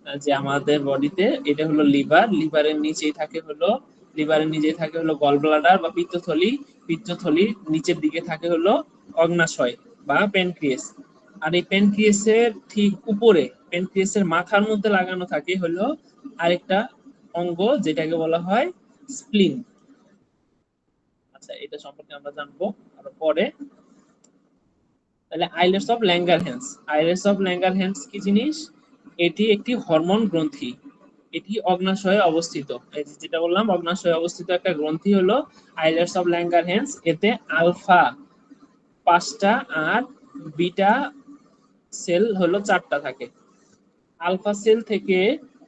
যে আমাদের বডিতে এটা হলো লিভার, লিভারের নিচেই থাকে হলো গল ব্লাডার বা পিত্তথলি, পিত্তথলির নিচের দিকে থাকে হলো অগ্নাশয় বা প্যানক্রিয়াস। আর এই প্যানক্রিয়াসের ঠিক উপরে প্যানক্রিয়াসের মাথার মধ্যে লাগানো থাকে হলো আরেকটা অঙ্গ যেটাকে বলা হয় স্প্লিন। আচ্ছা, এটা সম্পর্কে আমরা জানবো আরো পরে। তাহলে islets of Langerhans. Islets of Langerhans কি জিনিস? এটি একটি হরমোন গ্রন্থি। এটি অগ্নাশয়ে অবস্থিত। এই যেটা বললাম অগ্নাশয়ে অবস্থিত একটা গ্রন্থি হলো আইলেটস অফ ল্যাঙ্গারহ্যান্স। এতে আলফা 5টা আর বিটা সেল হলো 4টা থাকে। আলফা সেল থেকে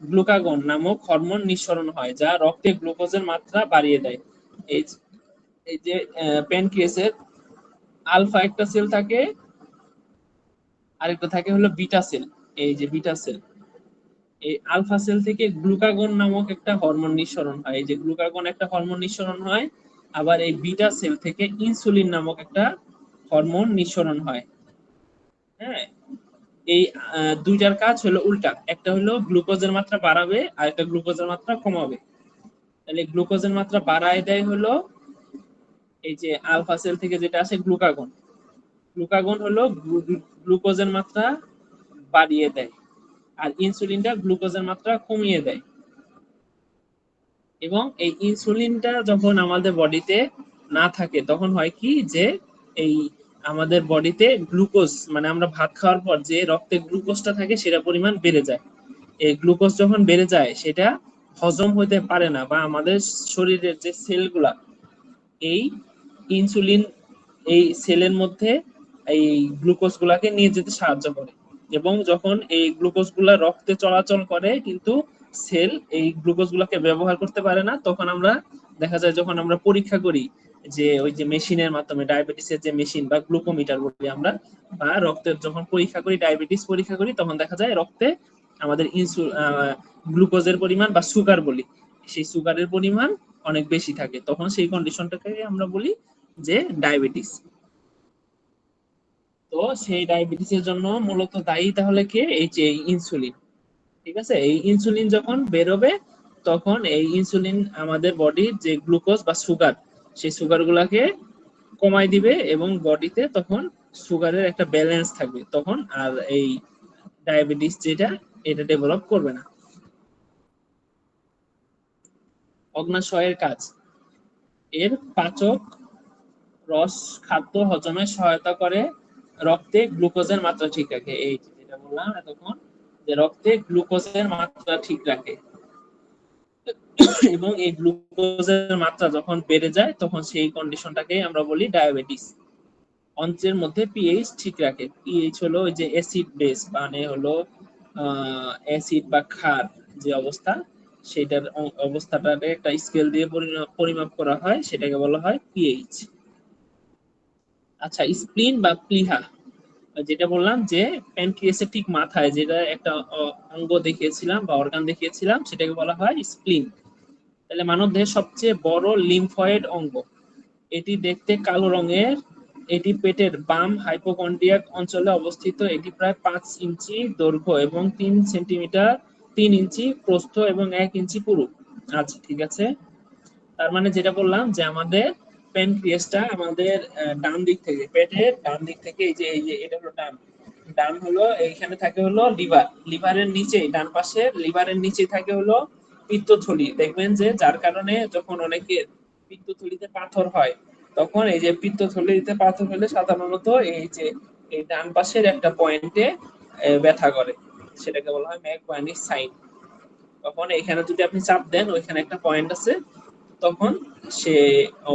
গ্লুকাগন নামক হরমোন নিঃসরণ হয় যা রক্তে গ্লুকোজের মাত্রা বাড়িয়ে দেয়। এই এই যে প্যানক্রিয়াসের আলফা একটা সেল থাকে, আরেকটা থাকে হলো বিটা সেল। এই যে বিটা সেল, এই আলফা সেল থেকে গ্লুকাগন নামক একটা হরমোন নিঃসরণ হয়। এই যে গ্লুকাগন একটা হরমোন নিঃসরণ হয়, আবার এই বিটা সেল থেকে ইনসুলিন নামক একটা হরমোন নিঃসরণ হয়। হ্যাঁ, এই দুইটার কাজ হলো উল্টা, একটা হলো গ্লুকোজের মাত্রা বাড়াবে আর একটা গ্লুকোজের মাত্রা কমাবে। তাহলে গ্লুকোজের মাত্রা বাড়ায় দেয় হলো এই যে আলফা সেল থেকে যেটা আসে গ্লুকাগন। গ্লুকাগন হলো গ্লুকোজের মাত্রা বাড়িয়ে দেয়, আর ইনসুলিনটা গ্লুকোজের মাত্রা কমিয়ে দেয়। এবং এই ইনসুলিনটা যখন আমাদের বডিতে না থাকে তখন হয় কি যে এই আমাদের বডিতে গ্লুকোজ মানে আমরা ভাত খাওয়ার পর যে রক্তে গ্লুকোজটা থাকে সেটা পরিমাণ বেড়ে যায়। এই গ্লুকোজ যখন বেড়ে যায় সেটা হজম হতে পারে না, বা আমাদের শরীরের যে সেলগুলা এই ইনসুলিন এই সেলের মধ্যে এই গ্লুকোজ গুলাকে নিয়ে যেতে সাহায্য করে। এবং যখন এই গ্লুকোজ গুলা রক্তে চলাচল করে কিন্তু সেল এই গ্লুকোজ গুলাকে ব্যবহার করতে পারে না, তখন আমরা দেখা যায় যখন আমরা পরীক্ষা করি যে ওই যে মেশিনের মাধ্যমে ডায়াবেটিসের যে মেশিন বা গ্লুকোমিটার বলি আমরা, বা রক্তের যখন পরীক্ষা করি ডায়াবেটিস পরীক্ষা করি, তখন দেখা যায় রক্তে আমাদের গ্লুকোজের পরিমাণ বা সুগার বলি, সেই সুগারের পরিমাণ অনেক বেশি থাকে, তখন সেই কন্ডিশনটাকে আমরা বলি যে ডায়াবেটিস। তো সেই ডায়াবেটিসের জন্য মূলত দায়ী তাহলে কে? এই যে ইনসুলিন। ঠিক আছে, এই ইনসুলিন যখন বেরোবে তখন এই ইনসুলিন আমাদের বডির যে গ্লুকোজ বা সুগার, সেই সুগার গুলাকে কমাই দিবে এবং বডিতে তখন সুগারের একটা ব্যালেন্স থাকবে, তখন আর এই ডায়াবেটিস যেটা এটা ডেভেলপ করবে না। অগ্ন্যাশয়ের কাজ, এর পাচক রস খাদ্য হজমে সহায়তা করে, রক্তে গ্লুকোজের মাত্রা ঠিক রাখে, এই যেটা বললাম এতক্ষণ যে রক্তে গ্লুকোজের মাত্রা ঠিক রাখে, এবং এই গ্লুকোজের মাত্রা যখন বেড়ে যায় তখন সেই কন্ডিশনটাকে আমরা বলি ডায়াবেটিস। অন্ত্রের মধ্যে পিএইচ ঠিক রাখে, পিএইচ হলো ওই যে অ্যাসিড বেস, মানে হলো অ্যাসিড বা ক্ষার যে অবস্থা, সেটার অবস্থাটাকে একটা স্কেল দিয়ে পরিমাপ করা হয়, সেটাকে বলা হয় পিএইচ। আচ্ছা, স্প্লিন বা প্লিহা, যেটা বললাম যে প্যানক্রিয়াসের ঠিক মাথায় যেটা একটা অঙ্গ দেখিয়েছিলাম বা অর্গান দেখিয়েছিলাম, সেটাকে বলা হয় স্প্লিন। তাহলে মানব দেহের সবচেয়ে বড় লিম্ফয়েড অঙ্গ, এটি দেখতে কালো রঙের, এটি পেটের বাম হাইপোকন্ড্রিয়াক অঞ্চলে অবস্থিত, এটি প্রায় 5 ইঞ্চি দৈর্ঘ্য এবং 3 ইঞ্চি প্রস্থ এবং 1 ইঞ্চি পুরু। আচ্ছা ঠিক আছে, তার মানে যেটা বললাম যে আমাদের প্যানক্রিয়াসটা আমাদের ডান দিক থেকে, পেটের ডান দিক থেকে, এই যে এটা হলো ডান, ডান হলো এইখানে থাকে হলো লিভার, লিভারের নিচে ডান পাশে লিভারের নিচে থাকে হলো পিত্তথলি। দেখবেন যে যার কারণে যখন অনেকের পিত্তথলিতে পাথর হয়, তখন এই যে পিত্তথলিতে পাথর হলে সাধারণত এই যে এই ডান পাশের একটা পয়েন্টে ব্যথা করে, সেটাকে বলা হয় ম্যাকবার্নির সাইন। তখন এখানে যদি আপনি চাপ দেন, ওইখানে একটা পয়েন্ট আছে, তখন সে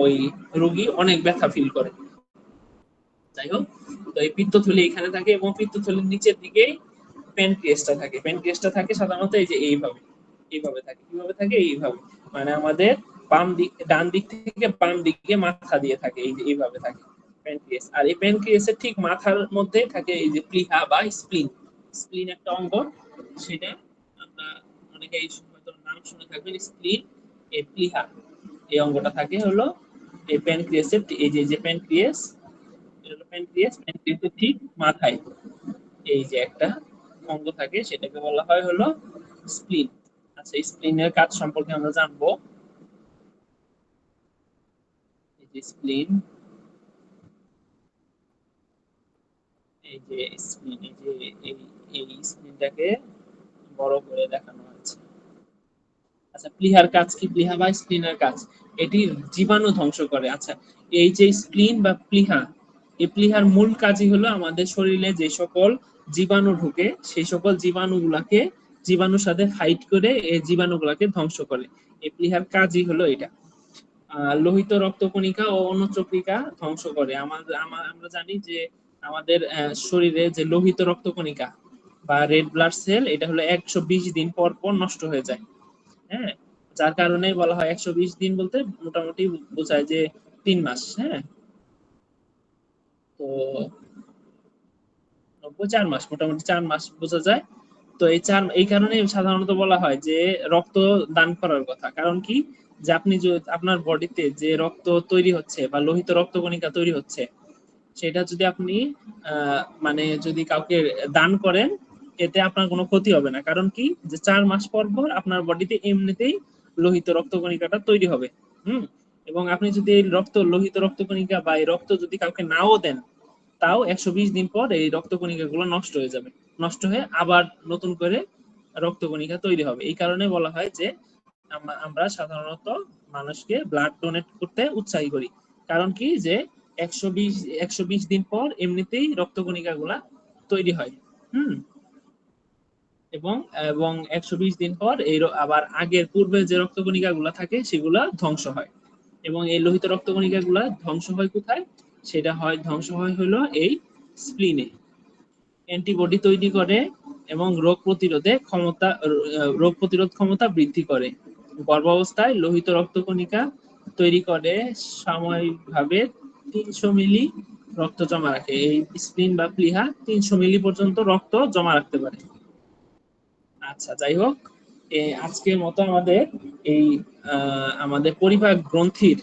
ওই রোগী অনেক ব্যথা ফিল করে। যাই হোক, তো এই পিত্তথলি এখানে থাকে এবং পিত্তথলির নিচের দিকেই প্যানক্রিয়াসটা থাকে, প্যানক্রিয়াসটা থাকে সাধারণত এই যে এইভাবে, এইভাবে থাকে, কিভাবে থাকে এইভাবে, মানে আমাদের বাম দিক, ডান দিক থেকে বাম দিকে মাথা দিয়ে থাকে, এই যে এইভাবে থাকে প্যানক্রিয়াস। আর এই প্যানক্রিয়াসের ঠিক মাথার মধ্যে থাকে এই যে প্লিহা বা স্প্লিন, স্প্লিন একটা অঙ্গ, সেটা আমরা অনেকেই হয়তো নাম শুনে থাকবেন স্প্লিন, এই প্লিহা, এই অঙ্গটা থাকে হলো এই প্যানক্রিয়াসের, এই যে প্যানক্রিয়াস, প্যানক্রিয়াসের ঠিক মাথায় এই যে একটা অঙ্গ থাকে, সেটাকে বলা হয় হলো স্প্লিন। আচ্ছা, স্প্লিনের কাজ সম্পর্কে আমরা জানবো। এই যে স্প্লিন, এই যে স্প্লিন, এই যে এই স্প্লিনটাকে বড় করে দেখানো হয়েছে। আচ্ছা, প্লিহার কাজ কি? প্লিহা বা স্প্লিনের কাজ, এটি জীবাণু ধ্বংস করে। আচ্ছা, এই যে স্প্লিন বা প্লিহা, এই প্লিহার মূল কাজই হলো আমাদের শরীরে যে সকল জীবাণু ঢুকে, সেই সকল জীবাণুগুলাকে, জীবাণুর সাথে ফাইট করে এই জীবাণুগুলাকে ধ্বংস করে। এই প্লিহার কাজই হলো এটা। লোহিত রক্তকণিকা ও অনুচক্রিকা ধ্বংস করে। আমরা জানি যে আমাদের শরীরে যে লোহিত রক্তকণিকা বা রেড ব্লাড সেল, এটা হলো 120 দিন পর পর নষ্ট হয়ে যায়। হ্যাঁ, যার কারণে বলা হয় 120 দিন বলতে মোটামুটি বোঝায় যে 3 মাস। হ্যাঁ, তো 4 মাস, মোটামুটি 4 মাস বোঝা যায়। তো এই কারণে সাধারণত বলা হয় যে রক্ত দান করার কথা। কারণ কি, যে আপনি আপনার বডিতে যে রক্ত তৈরি হচ্ছে বা লোহিত রক্তকণিকা তৈরি হচ্ছে, সেটা যদি আপনি মানে যদি কাউকে দান করেন, এতে আপনার কোনো ক্ষতি হবে না। কারণ কি, যে 4 মাস পর পর আপনার বডিতে এমনিতেই লোহিত রক্তকণিকাটা তৈরি হবে। হুম, এবং আপনি যদি এই লোহিত রক্তকণিকা বা এই রক্ত যদি কাউকে নাও দেন, তাও 120 দিন পর এই রক্তকণিকা গুলো নষ্ট হয়ে যাবে, নষ্ট হয়ে আবার নতুন করে রক্তকণিকা তৈরি হবে। এই কারণে বলা হয় যে আমরা সাধারণত মানুষকে ব্লাড ডোনেট করতে উৎসাহী করি। কারণ কি, যে 120 দিন পর এমনিতেই রক্তকণিকা গুলা তৈরি হয়। হুম, এবং এবং 120 দিন পর এই আবার আগের পূর্বে যে রক্তকণিকা গুলা থাকে সেগুলা ধ্বংস হয়। এবং এই লোহিত রক্তকণিকা গুলা ধ্বংস হয় কোথায়? সেটা হয় ধ্বংস হয় হলো এই স্প্লিনে। অ্যান্টিবডি তৈরি করে এবং রোগ প্রতিরোধ ক্ষমতা বৃদ্ধি করে। গর্ভাবস্থায় লোহিত রক্তকণিকা তৈরি করে সাময়িকভাবে 300 মিলি রক্ত জমা রাখে। এই স্প্লিন বা প্লিহা 300 মিলি পর্যন্ত রক্ত জমা রাখতে পারে। আচ্ছা, যাই হোক, আজকের মতো আমাদের পরিপাক গ্রন্থির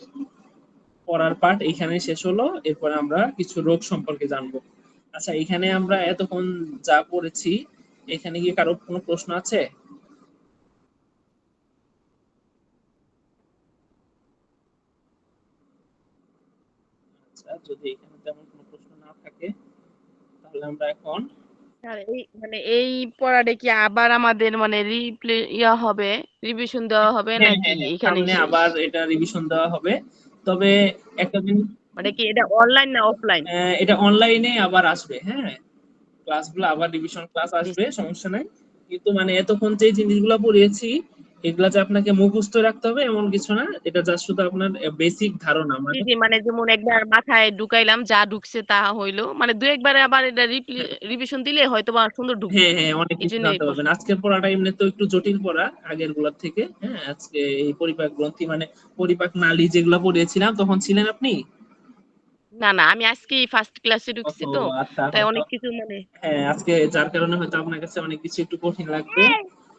পড়ার পার্ট এখানে শেষ হলো। এরপর আমরা কিছু রোগ সম্পর্কে জানবো। আচ্ছা, এখানে আমরা এতক্ষণ যা পড়েছি, এখানে কি কারো কোনো প্রশ্ন আছে? আচ্ছা, যদি এখানে তেমন কোনো প্রশ্ন না থাকে তাহলে আমরা এখন আর এই পড়াটা কি আবার আমাদের মানে রিপ্লে হবে, রিভিশন দেওয়া হবে হ্যাঁ নাকি হ্যাঁ হ্যাঁ, এখানেই সামনে শেষ? আবার এটা রিভিশন দেওয়া হবে। তবে একটা জিনিস, মানে কি এটা অনলাইন না অফলাইন? এটা অনলাইনে আবার আসবে। হ্যাঁ, ক্লাসগুলো আবার রিভিশন ক্লাস আসবে, সমস্যা নাই। কিন্তু মানে এতক্ষণ যে জিনিসগুলো পড়িয়েছি এগুলা যে আপনাকে মুখস্থ রাখতে হবে এমন কিছু না, এটা জাস্ট শুধু আপনার বেসিক ধারণা। জি মানে জি, মানে যেমন একবার মাথায় ঢুকাইলাম, যা ঢুকছে তা হইলো, মানে দু একবারে আবার এটা রিভিশন দিলে হয়তো বা সুন্দর ঢুকবে। হ্যাঁ হ্যাঁ, অনেক এই কিছু জন্য এই জানতে পারবেন। প্রশ্ন। আজকের পড়াটা এমনি তো একটু জটিল পড়া আগের গুলার থেকে। হ্যাঁ, আজকে এই পরিপাক গ্রন্থি মানে পরিপাক নালী যেগুলো পড়িয়েছিলাম, তখন ছিলেন আপনি? না না, আমি আজকে ফার্স্ট ক্লাসে ঢুকছি ও তো, আচ্ছা, তাই হয়তো অনেক কিছু মানে। হ্যাঁ আজকে যার কারণে হয়তো আপনার কাছে অনেক কিছু একটু কঠিন লাগবে।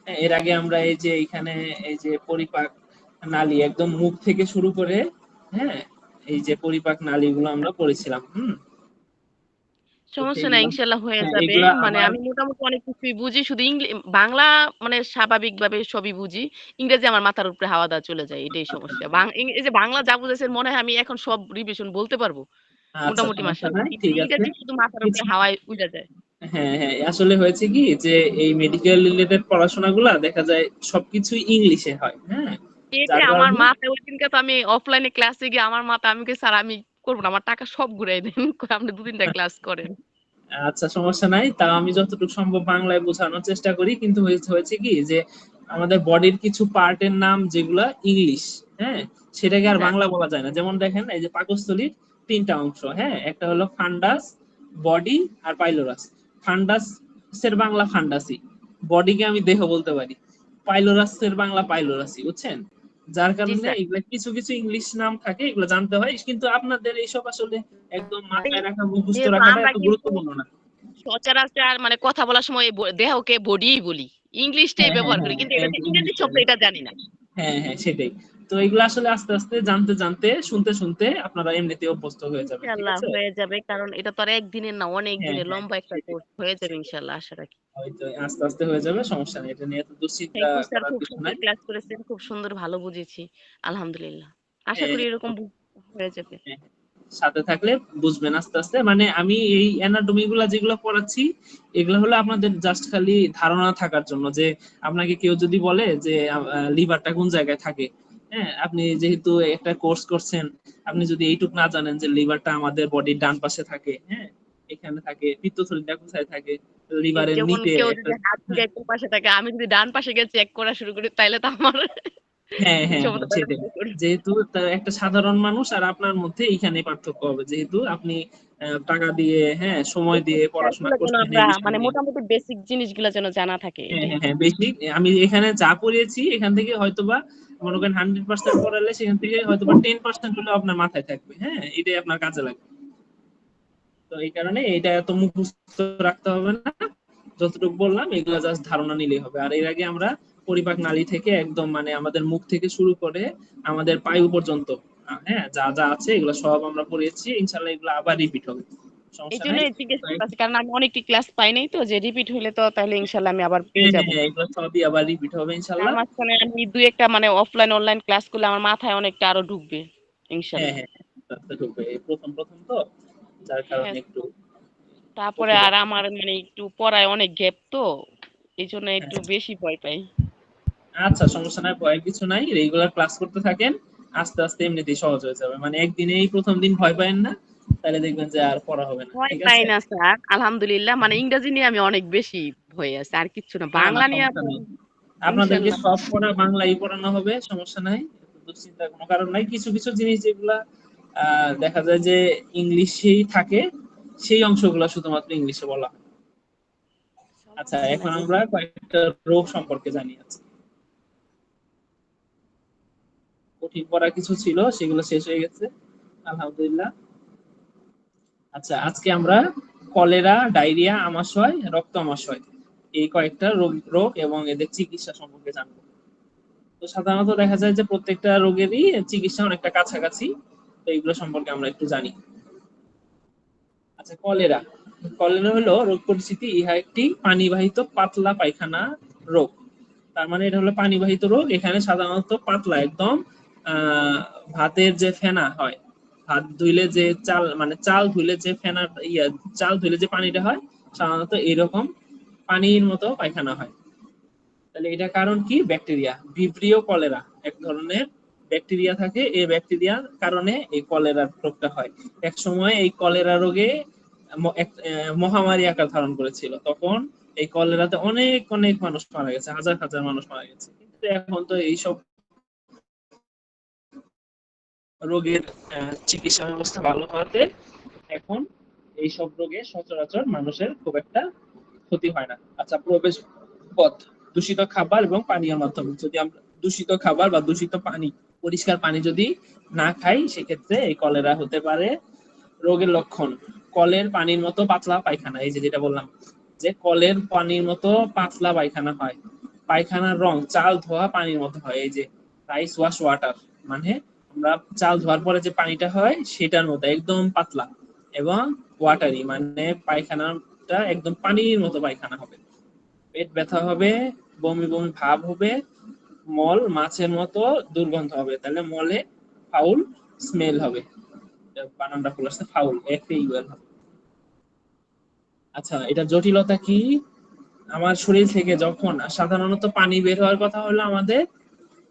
হ্যাঁ, এর আগে আমরা এই যে এখানে এই যে পরিপাক নালী একদম মুখ থেকে শুরু করে, হ্যাঁ, এই যে পরিপাক নালীগুলো আমরা পড়েছিলাম। তো সমস্যা নাই, সেইগুলা, ইনশাল্লাহ হয়ে হ্যাঁ যাবে। এগুলা মানে আবার, আমি মোটামুটি অনেক কিছুই বুঝি, শুধু বাংলা মানে স্বাভাবিকভাবে সবই বুঝি। ইংরেজি আমার মাথার উপরে হাওয়া দেওয়া চলে যায়, এটাই সমস্যা। এই যে বাংলা যা বুঝেছেন মনে হয় আমি এখন সব রিভিশন বলতে পারবো আচ্ছা মোটামুটি, সমস্যা মাশাআল্লাহ। নাই, কিন্তু ঠিক আছে। ইংরেজি শুধু মাথার উপরে কিছু, হাওয়ায় উড়ে যায়। হ্যাঁ হ্যাঁ, আসলে হয়েছে কি যে এই মেডিকেল রিলেটেড পড়াশোনাগুলা দেখা যায় সবকিছুই ইংলিশে হয়। হ্যাঁ, এটা যার আমার কারণে, মাথায় ওই দিনকে তো আমি অফলাইনে ক্লাসে গিয়ে আমার মাথা, আমি কি স্যার আমি করবো না, আমার টাকা সব ঘুরাই দেন। আপনি 2-3টা ক্লাস করেন। আচ্ছা সমস্যা নাই, তাও আমি যতটুকু সম্ভব বাংলায় বোঝানোর চেষ্টা করি। কিন্তু হয়েছে কি যে আমাদের বডির কিছু পার্টের নাম যেগুলা ইংলিশ, হ্যাঁ, সেটাকে আর আচ্ছা, বাংলা বলা যায় না। যেমন দেখেন, এই যে পাকস্থলীর 3টা অংশ, হ্যাঁ, একটা হলো ফান্ডাস, বডি আর পাইলোরাস। ফান্ডাস এর বাংলা ফান্ডাসি, বডিকে আমি দেহ বলতে পারি, পাইলোরাস এর বাংলা পাইলোরাসি, বুঝছেন? যার জি কারণে স্যার। এগুলা কিছু কিছু ইংলিশ নাম থাকে, এগুলো জানতে হয়। কিন্তু আপনাদের এইসব আসলে একদম মাথায় রাখা, মুখস্থ যেহেতু রাখাটা আমরা এত কিন্তু গুরুত্বপূর্ণ না। সচরাচর মানে কথা বলার সময় দেহকে বডিই বলি, ইংলিশটাই হ্যাঁ হ্যাঁ ব্যবহার করি, হ্যাঁ, কিন্তু এটা যে ইংরেজি ইংলিশে, শব্দ এটা জানি না। হ্যাঁ হ্যাঁ সেটাই। তো এগুলো আসলে আস্তে আস্তে জানতে জানতে, শুনতে শুনতে আপনারা এমনিতে অভ্যস্ত হয়ে যাবেন, ঠিক ইনশাল্লাহ আছে? হয়ে যাবে, কারণ এটা তো আর একদিনের না, অনেক হ্যাঁ দিনের হ্যাঁ, লম্বা একটা সেটাই কোর্স, হয়ে যাবে সেটাই। ইনশাল্লাহ, আশা রাখি। হয়তো আস্তে আস্তে হয়ে যাবে, সমস্যা নেই, এটা নিয়ে এত দুশ্চিন্তা থ্যাংক ইউ স্যার, করার খুব কিছু সুন্দর নাই। ক্লাস করেছেন, খুব সুন্দর, ভালো বুঝেছি। আলহামদুলিল্লাহ, আশা হ্যাঁ করি এরকম হয়ে যাবে। হ্যাঁ, সাথে থাকলে বুঝবেন আস্তে আস্তে। মানে আমি এই অ্যানাটমি গুলা যেগুলো পড়াচ্ছি, এগুলো হলো আপনাদের জাস্ট খালি ধারণা থাকার জন্য, যে আপনাকে কেউ যদি বলে যে লিভারটা কোন জায়গায় থাকে, হ্যাঁ, আপনি যেহেতু একটা কোর্স করছেন, আপনি যদি এইটুক না জানেন যে লিভারটা আমাদের বডির ডান পাশে থাকে, হ্যাঁ, এখানে থাকে, পিত্তথলিটা কোথায় থাকে, এই লিভারের যেমন নিচে কেউ একটা, যদি হাত হ্যাঁ দিয়ে কোন পাশে থাকে, আমি যদি ডান পাশে গিয়ে চেক করা শুরু করি, তাইলে তো আমার হ্যাঁ হ্যাঁ হ্যাঁ, সমস্যা সেটাই। শুরু করি। যেহেতু তার একটা সাধারণ মানুষ আর আপনার মধ্যে এইখানে পার্থক্য হবে, যেহেতু আপনি টাকা দিয়ে, হ্যাঁ, সময় দিয়ে পড়াশোনা গুলো যেন করছেন আমরা এই বিষয় মানে নিয়ে। মোটামুটি বেসিক জিনিসগুলো যেন জানা থাকে, হ্যাঁ এটাই। হ্যাঁ হ্যাঁ, বেশি। আমি এখানে যা পড়িয়েছি এখান থেকে হয়তোবা মনে করেন 100% পড়ালে সেখান থেকে হয়তোবা 10% হলেও আপনার মাথায় থাকবে। হ্যাঁ, এটাই আপনার কাজে লাগবে। তো এই কারণে এটা এত মুখস্থ রাখতে হবে না, যতটুকু বললাম এগুলো জাস্ট ধারণা নিলেই হবে। আর এর আগে আমরা পরিপাক নালী থেকে একদম মানে আমাদের মুখ থেকে শুরু করে আমাদের পায়ু পর্যন্ত, হ্যাঁ, যা যা আছে এগুলো সব আমরা পড়িয়েছি। ইনশাল্লাহ এগুলো আবার রিপিট হবে, এই সমস্যা নাই। জন্যই জিজ্ঞেস তো করতেছি, কারণ আমি অনেকটি ক্লাস পাই নাই তো, যে রিপিট হইলে তো তাহলে ইনশাল্লাহ আমি আবার পেয়ে হ্যাঁ হ্যাঁ যাব। হ্যাঁ, এগুলো সবই আবার রিপিট হবে তার ইনশাল্লাহ। মাঝখানে আমি দুই একটা মানে অফলাইন অনলাইন ক্লাস করলে আমার মাথায় অনেকটা আরো ঢুকবে হ্যাঁ ইনশাল্লাহ। হ্যাঁ হ্যাঁ, আস্তে আস্তে ঢুকবে, এই প্রথম প্রথম তো, যার হ্যাঁ, কারণে একটু তারপরে কঠিন আর লাগবে। আমার মানে একটু পড়ায় অনেক গ্যাপ তো, এই জন্য হ্যাঁ, একটু বেশি ভয় পাই। আচ্ছা সমস্যা নাই, ভয়ের কিছু নাই, রেগুলার ক্লাস করতে থাকেন, আস্তে আস্তে এমনিতেই সহজ হয়ে যাবে। মানে একদিনেই প্রথম দিন ভয় পাবেন না, তাহলে দেখবেন যে আর পড়া হবে না, ভয় ঠিক পাই আছে? না স্যার, আলহামদুলিল্লাহ। মানে ইংরেজি নিয়ে আমি অনেক বেশি ভয় আছে, আর কিচ্ছু না। না না, বাংলা নিয়ে সমস্যা নেই, আপনাদেরকে ইনশাল্লাহ। সব পড়া বাংলাই পড়ানো হবে, সমস্যা নাই, দুশ্চিন্তার কোনো কারণ নাই। কিছু কিছু জিনিস যেগুলা দেখা যায় যে ইংলিশেই থাকে, সেই অংশগুলো শুধুমাত্র ইংলিশে বলা হয়। আচ্ছা, এখন আমরা কয়েকটা রোগ সম্পর্কে জানি। আচ্ছা, কঠিন পড়া কিছু ছিল, সেগুলো শেষ হয়ে গেছে আলহামদুলিল্লাহ। আচ্ছা, আজকে আমরা কলেরা, ডায়রিয়া, আমাশয়, রক্ত আমাশয় এই কয়েকটা রোগ এবং এদের চিকিৎসা সম্পর্কে জানবো। তো সাধারণত দেখা যায় যে প্রত্যেকটা রোগেরই চিকিৎসা অনেকটা কাছাকাছি, তো এইগুলো সম্পর্কে আমরা একটু জানি। আচ্ছা, কলেরা। কলেরা হলো রোগ পরিস্থিতি, ইহা একটি পানিবাহিত পাতলা পায়খানা রোগ। তার মানে এটা হলো পানিবাহিত রোগ। এখানে সাধারণত পাতলা একদম ভাতের যে ফেনা হয়, ভাত ধুইলে যে চাল, মানে চাল ধুইলে যে ফেনা, চাল ধুইলে যে পানিটা হয়, সাধারণত এরকম পানির মতো পায়খানা হয়। তাহলে এটা কারণ কি? ব্যাকটেরিয়া, ভিব্রিও কলেরা এক ধরনের ব্যাকটেরিয়া থাকে, এই ব্যাকটেরিয়ার কারণে এই কলেরা রোগটা হয়। এক সময় এই কলেরা রোগে মহামারী আকার ধারণ করেছিল। তখন এই কলেরাতে অনেক অনেক মানুষ মারা গেছে, হাজার হাজার মানুষ মারা গেছে। কিন্তু এখন তো এইসব রোগের চিকিৎসা ব্যবস্থা ভালো হওয়াতে এখন এইসব রোগে সচরাচর মানুষের খুব একটা ক্ষতি হয় না। আচ্ছা, প্রবেশ পথ দূষিত খাবার এবং পানীয় মাধ্যমে। যদি আমরা দূষিত খাবার বা দূষিত পানি, পরিষ্কার পানি যদি না খাই, সেক্ষেত্রে এই কলেরা হতে পারে। রোগের লক্ষণ: কলের পানির মতো পাতলা পায়খানা। এই যে যেটা বললাম, যে কলের পানির মতো পাতলা পায়খানা হয়। পায়খানার রং চাল ধোয়া পানির মতো হয়। এই যে রাইস ওয়াশ ওয়াটার, মানে আমরা চাল ধোয়ার পরে যে পানিটা হয় সেটার মতো একদম পাতলা। এবং ওয়াটারি, মানে পায়খানাটা একদম পানির মতো পায়খানা হবে। পেট ব্যথা হবে, বমি বমি ভাব হবে, মল মাছের মতো দুর্গন্ধ হবে। তাহলে মলে ফাউল স্মেল হবে, বানানটা ফুল আসছে, ফাউল, FAUL হবে। আচ্ছা, এটা জটিলতা কি? আমার শরীর থেকে যখন সাধারণত পানি বের হওয়ার কথা হলো আমাদের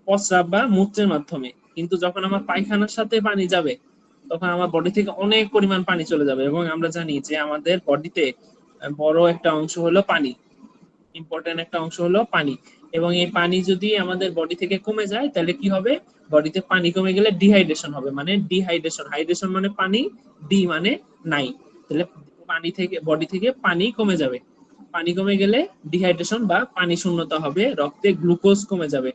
প্রস্রাব বা মূত্রের মাধ্যমে, কিন্তু যখন আমার পায়খানার সাথে পানি যাবে, তখন আমার বডি থেকে অনেক পরিমাণ পানি চলে যাবে। এবং আমরা জানি যে আমাদের বডিতে বড় একটা অংশ হলো পানি, ইম্পর্টেন্ট একটা অংশ হলো পানি। এবং এই পানি যদি আমাদের বডি থেকে কমে যায়, তাহলে কি হবে? বডিতে পানি কমে গেলে ডিহাইড্রেশন হবে, মানে ডিহাইড্রেশন, হাইড্রেশন মানে পানি, ডি মানে নাই। তাহলে পানি থেকে, বডি থেকে পানি কমে যাবে। পানি কমে গেলে ডিহাইড্রেশন বা পানি শূন্যতা হবে, রক্তে গ্লুকোজ কমে যাবে।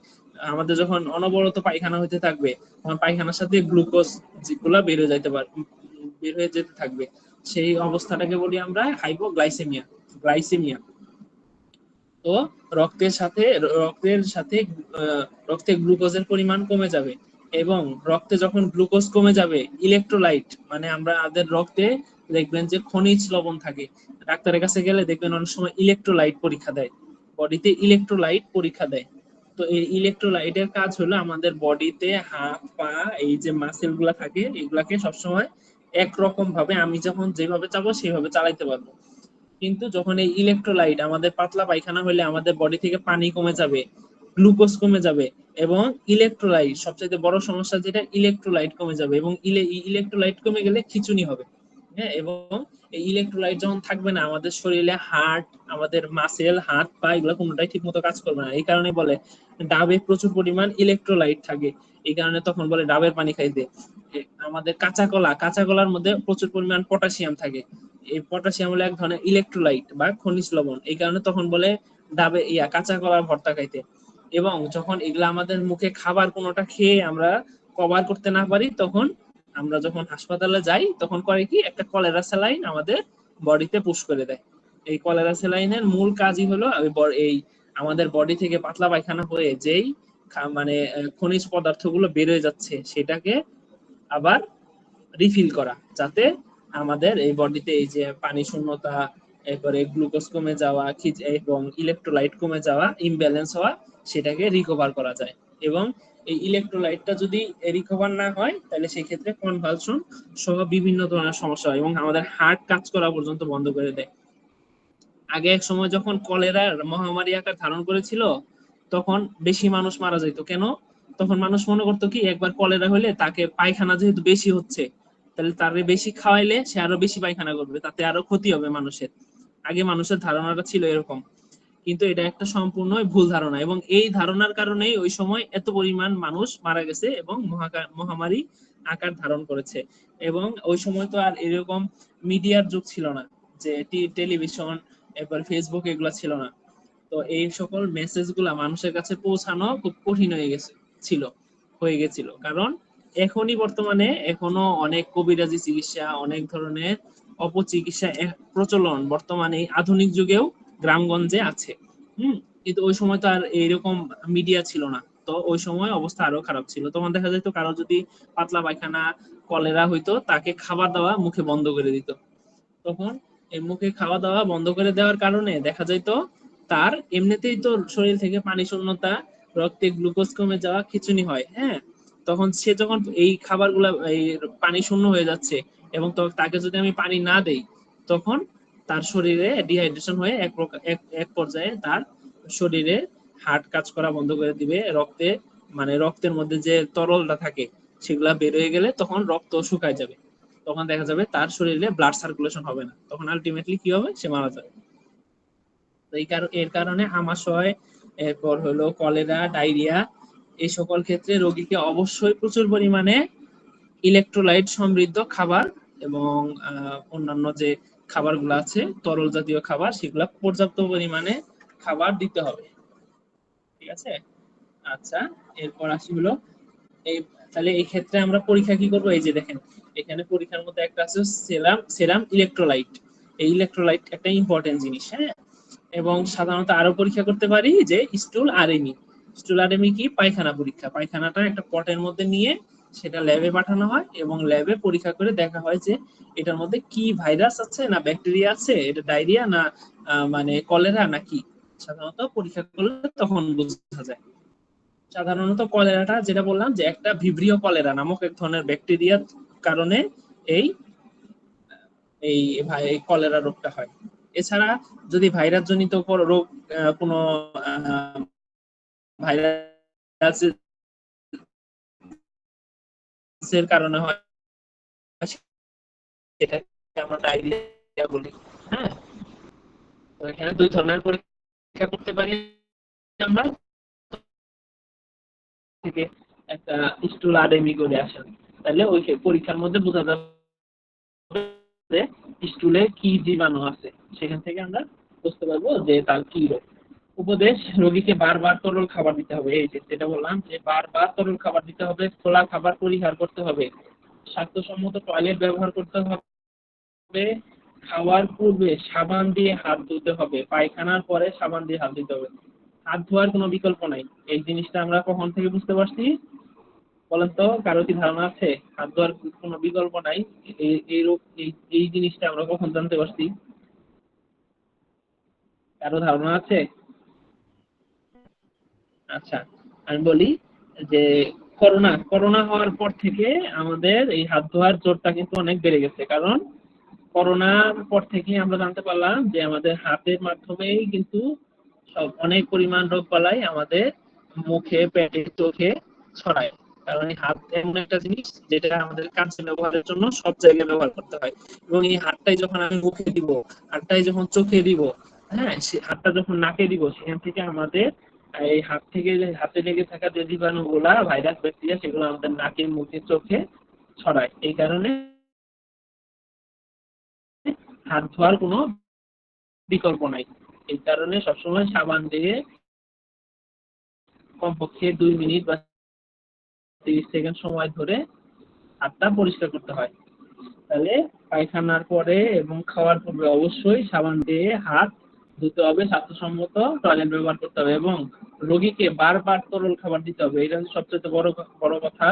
আমাদের যখন অনবরত পায়খানা হতে থাকবে, তখন পায়খানার সাথে গ্লুকোজ যেগুলো বের হয়ে যেতে পারে, বের হয়ে যেতে থাকবে। সেই অবস্থাটাকে বলি আমরা হাইপোগ্লাইসেমিয়া, গ্লাইসেমিয়া। তো রক্তে গ্লুকোজের পরিমাণ কমে যাবে। এবং রক্তে যখন গ্লুকোজ কমে যাবে, ইলেকট্রোলাইট, মানে আমাদের রক্তে দেখবেন যে খনিজ লবণ থাকে। ডাক্তারের কাছে গেলে দেখবেন অনেক সময় ইলেকট্রোলাইট পরীক্ষা দেয়, বডিতে ইলেকট্রোলাইট পরীক্ষা দেয়। তো এই ইলেকট্রোলাইটের কাজ হলো আমাদের বডিতে হাত পা, এই যে মাসেল গুলা থাকে, এগুলাকে সবসময় একরকম ভাবে আমি যখন যেভাবে চাবো সেভাবে চালাইতে পারবো। কিন্তু যখন এই ইলেকট্রোলাইট, আমাদের পাতলা পায়খানা হলে আমাদের বডি থেকে পানি কমে যাবে, গ্লুকোজ কমে যাবে, এবং ইলেকট্রোলাইট, সবচেয়ে বড় সমস্যা যেটা, ইলেকট্রোলাইট কমে যাবে। এবং ইলেকট্রোলাইট কমে গেলে খিঁচুনি হবে। হ্যাঁ, এবং এই ইলেকট্রোলাইট যখন থাকবে না, আমাদের শরীরে হার্ট, আমাদের মাসেল, হাত পা, এগুলো কোনোটাই ঠিক মতো কাজ করবে না। এই কারণে বলে ডাবে প্রচুর পরিমাণ ইলেকট্রোলাইট থাকে, এই কারণে তখন বলে ডাবের পানি খাইতে। আমাদের কাঁচা কলার মধ্যে প্রচুর পরিমাণ পটাশিয়াম থাকে, এই পটাশিয়াম হলো এক ধরনের ইলেকট্রোলাইট বা খনিজ লবণ, এই কারণে তখন বলে ডাবে কাঁচা কলার ভর্তা খাইতে। এবং যখন এগুলা আমাদের মুখে খাবার কোনোটা খেয়ে আমরা কভার করতে না পারি, তখন আমরা যখন হাসপাতালে যাই, তখন করে কি, একটা কলেরা স্যালাইন আমাদের বডিতে পুশ করে দেয়। এই কলেরা স্যালাইনের মূল কাজই হলো এই আমাদের বডি থেকে পাতলা পায়খানা হয়ে যেই মানে খনিজ পদার্থগুলো বের হয়ে যাচ্ছে, সেটাকে আবার রিফিল করা, যাতে আমাদের এই বডিতে এই যে পানি শূন্যতা, এরপরে গ্লুকোজ কমে যাওয়া এবং ইলেকট্রোলাইট কমে যাওয়া, ইমব্যালেন্স হওয়া, সেটাকে রিকভার করা যায়। এবং এই ইলেকট্রোলাইটটা যদি রিকভার না হয়, তাহলে সেই ক্ষেত্রে কনভালশন সহ বিভিন্ন ধরনের সমস্যা হয় এবং আমাদের হার্ট কাজ করা পর্যন্ত বন্ধ করে দেয়। আগে এক সময় যখন কলেরার মহামারী আকার ধারণ করেছিল, তখন বেশি মানুষ মারা যেত। কেন? তখন মানুষ মনে করতো কি, একবার কলেরা হলে তাকে পায়খানা যেহেতু বেশি হচ্ছে, তাহলে তারে বেশি খাওয়াইলে সে আরো বেশি পায়খানা করবে, তাতে আরো ক্ষতি হবে মানুষের। আগে মানুষের ধারণাটা ছিল এরকম, কিন্তু এটা একটা সম্পূর্ণ ভুল ধারণা। এবং এই ধারণার কারণেই ওই সময় এত পরিমাণ মানুষ মারা গেছে এবং মহামারী আকার ধারণ করেছে। এবং ওই সময় তো আর এরকম মিডিয়ার যুগ ছিল না, যে টেলিভিশন এরপর ফেসবুক এগুলো ছিল না। তো এই সকল মেসেজগুলা মানুষের কাছে পৌঁছানো খুব কঠিন হয়ে গেছিল, কারণ এখনই বর্তমানে এখনো অনেক কবিরাজি চিকিৎসা, অনেক ধরনের অপচিকিৎসা প্রচলন বর্তমানে আধুনিক যুগেও গ্রামগঞ্জে আছে। কিন্তু ওই সময় তো আর এইরকম মিডিয়া ছিল না, তো ওই সময় অবস্থা আরো খারাপ ছিল। তখন দেখা যেত কারো যদি পাতলা পায়খানা, কলেরা হইতো, তাকে খাবার দাওয়া মুখে বন্ধ করে দিত। তখন এই মুখে খাওয়া দাওয়া বন্ধ করে দেওয়ার কারণে দেখা যেত তার এমনিতেই তো শরীর থেকে পানি শূন্যতা, রক্তে গ্লুকোজ কমে যাওয়া, খিঁচুনি হয়। হ্যাঁ, তখন সে যখন এই খাবারগুলা এই পানি শূন্য হয়ে যাচ্ছে এবং তাকে যদি আমি পানি না দেই, তখন তার শরীরে ডিহাইড্রেশন হয়ে এক পর্যায়ে তার শরীরে হার্ট কাজ করা বন্ধ করে দিবে। রক্তের মধ্যে যে তরলটা থাকে সেগুলা বের হয়ে গেলে তখন রক্ত শুকায় যাবে। তখন দেখা যাবে তার শরীরে ব্লাড সার্কুলেশন হবে না, তখন আলটিমেটলি কি হবে, সে মারা যাবে। তো এর কারণে আমাশয়, এরপর হলো কলেরা, ডায়রিয়া, এই সকল ক্ষেত্রে রোগীকে অবশ্যই প্রচুর পরিমাণে ইলেকট্রোলাইট সমৃদ্ধ খাবার এবং অন্যান্য যে খাবারগুলো আছে তরল জাতীয় খাবার, সেগুলা পর্যাপ্ত পরিমাণে খাবার দিতে হবে। ঠিক আছে। আচ্ছা, এরপর আসি হলো এই, তাহলে এই ক্ষেত্রে আমরা পরীক্ষা কি করব? এই যে দেখেন, এখানে পরীক্ষার মধ্যে একটা আছে সেরাম ইলেকট্রোলাইট। এই ইলেকট্রোলাইট একটা ইম্পর্টেন্ট জিনিস। হ্যাঁ, এবং সাধারণত আরো পরীক্ষা করতে পারি যে স্টুল আরএমই। স্টুল আরএমই কি? পায়খানা পরীক্ষা। পায়খানাটা একটা পটের মধ্যে নিয়ে সেটা ল্যাবে পাঠানো হয় এবং ল্যাবে পরীক্ষা করে দেখা হয় যে এটার মধ্যে কি ভাইরাস আছে না ব্যাকটেরিয়া আছে, এটা ডায়রিয়া না কলেরা নাকি। সাধারণত পরীক্ষা করলে তখন বোঝা যায়। সাধারণত কলেরাটা যেটা বললাম যে একটা ভিব্রিও কলেরা নামক এক ধরনের ব্যাকটেরিয়ার কারণে এই এই কলেরা রোগটা হয়। এছাড়া যদি ভাইরাস জনিত রোগ, কোনো ভাইরাসের কারণে হয়, সেটাকে আমরা ডায়রিয়া বলি। হ্যাঁ, তো এখানে দুই ধরনের পরীক্ষা করতে পারি আমরা, থেকে একটা স্টুল আরএমই করে আসেন, তাহলে ওই পরীক্ষার মধ্যে বোঝা যাবে স্টুলে কি জীবাণু আছে, সেখান থেকে আমরা বুঝতে পারবো যে তার কি রোগ। উপদেশ: রোগীকে বারবার তরল খাবার দিতে হবে। এই যেটা বললাম যে বারবার তরল খাবার দিতে হবে, খোলা খাবার পরিহার করতে হবে, স্বাস্থ্যসম্মত টয়লেট ব্যবহার করতে হবে, খাওয়ার পূর্বে সাবান দিয়ে হাত ধুতে হবে, পায়খানার পরে সাবান দিয়ে হাত ধুতে হবে। হাত ধোয়ার কোনো বিকল্প নাই। এই জিনিসটা আমরা কখন থেকে বুঝতে পারছি বলেন তো? কারো কি ধারণা আছে? হাত ধোয়ার কোনো বিকল্প নাই, এই জিনিসটা আমরা কখন জানতে পারছি? কারো ধারণা আছে? আচ্ছা, আমি বলি যে করোনা হওয়ার পর থেকে আমাদের এই হাত ধোয়ার জোরটা কিন্তু অনেক বেড়ে গেছে, কারণ করোনার পর থেকে আমরা জানতে পারলাম যে আমাদের হাতের মাধ্যমেই কিন্তু অনেক পরিমাণ রোগ বালাই আমাদের মুখে, পেটে, চোখে ছড়ায়। কারণ এই হাত এমন একটা জিনিস যেটা আমাদের কাছে ব্যবহারের জন্য সব জায়গায় ব্যবহার করতে হয়, এবং এই হাতটাই যখন আমি মুখে দিব, হাতটাই যখন চোখে দিব, হ্যাঁ, সে হাতটা যখন নাকে দিব, সেখান থেকে আমাদের এই হাত থেকে হাতে লেগে থাকা যে জীবাণুগুলা, ভাইরাস, ব্যাকটেরিয়া, সেগুলো আমাদের নাকে, মুখে, চোখে ছড়ায়। এই কারণে হাত ধোয়ার কোনো বিকল্প নাই। এই কারণে সবসময় সাবান দিয়ে কমপক্ষে 2 মিনিট বা 30 সেকেন্ড সময় ধরে হাতটা পরিষ্কার করতে হয়। তাহলে পায়খানার পরে এবং খাওয়ার পূর্বে অবশ্যই সাবান দিয়ে হাত ধুতে হবে, স্বাস্থ্যসম্মত টয়লেট ব্যবহার করতে হবে এবং রোগীকে বারবার তরল খাবার দিতে হবে। এটা হচ্ছে সবচেয়ে বড় কথা।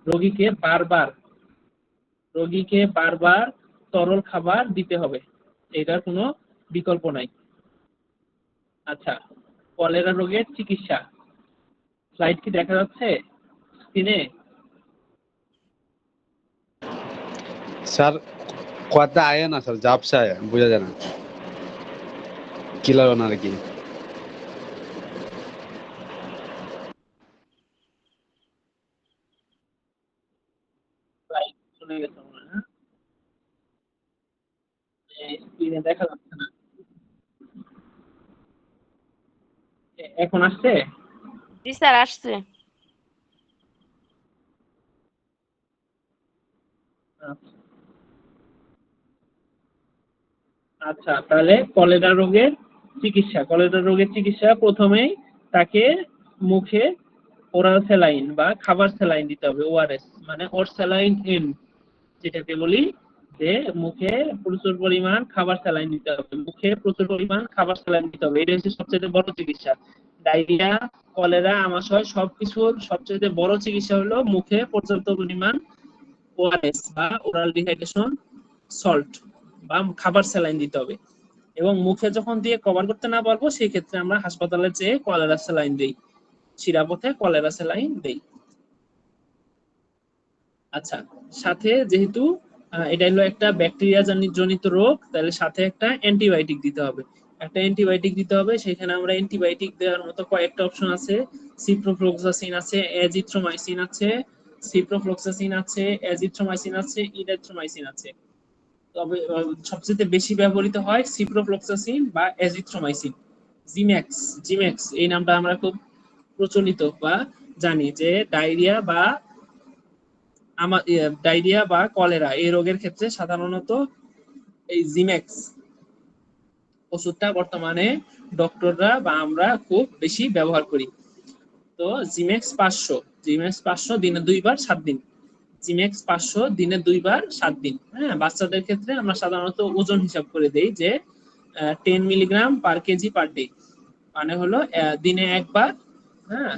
রোগীকে বারবার তরল খাবার দিতে হবে, এটার কোনো বিকল্প নাই। আচ্ছা, কলেরা রোগের চিকিৎসা। স্লাইড কি দেখা যাচ্ছে স্ক্রিনে? স্যার কথা আয় না স্যার, ঝাপসা আয়, বোঝা যায় না ক্লিয়ার না আর কি। স্লাইড চলে গেছে মনে হয়, স্ক্রিনে দেখা যাচ্ছে না। এখন আসছে? জি স্যার, আসছে। আচ্ছা। আচ্ছা, তাহলে কলেরা রোগের চিকিৎসা প্রথমেই তাকে মুখে ওরাল স্যালাইন বা খাবার স্যালাইন দিতে হবে, ওআরএস মানে ওর স্যালাইন এন যেটাকে বলি, যে মুখে প্রচুর পরিমাণ খাবার স্যালাইন দিতে হবে, এটা হচ্ছে সবচেয়ে বড় চিকিৎসা। ডায়রিয়া, কলেরা, আমাশয় সবকিছুর সবচেয়ে বড় চিকিৎসা হলো মুখে পর্যাপ্ত পরিমাণ ওআরএস বা ওরাল ডিহাইড্রেশন সল্ট বা খাবার স্যালাইন দিতে হবে। এবং মুখে যখন দিয়ে কভার করতে না পারবো সেই ক্ষেত্রে আমরা হাসপাতালে যেয়ে কলেরা স্যালাইন দেই, শিরাপথে কলেরা স্যালাইন দেই। আচ্ছা, সাথে যেহেতু এটা হলো একটা ব্যাকটেরিয়া জনিত রোগ, তাহলে সাথে একটা অ্যান্টিবায়োটিক দিতে হবে। সেখানে আমরা অ্যান্টিবায়োটিক দেওয়ার মতো কয়েকটা অপশন আছে। সিপ্রোফ্লক্সাসিন আছে, এজিথ্রোমাইসিন আছে, ইরিথ্রোমাইসিন আছে। তবে সবচেয়ে বেশি ব্যবহৃত হয় সিপ্রোফ্লক্সাসিন বা এজিথ্রোমাইসিন। জিম্যাক্স এই নামটা আমরা খুব প্রচলিত বা জানি, যে ডায়রিয়া বা কলেরা এই রোগের ক্ষেত্রে সাধারণত এই জিম্যাক্স ওষুধটা বর্তমানে ডক্টররা বা আমরা খুব বেশি ব্যবহার করি। তো জিম্যাক্স 500 দিনে 2 বার 7 দিন। দিনে 2 বার 7 দিন। হ্যাঁ, বাচ্চাদের ক্ষেত্রে আমরা সাধারণত ওজন হিসাব করে দেই যে 10 milligram per KG per day, মানে হলো দিনে একবার, হ্যাঁ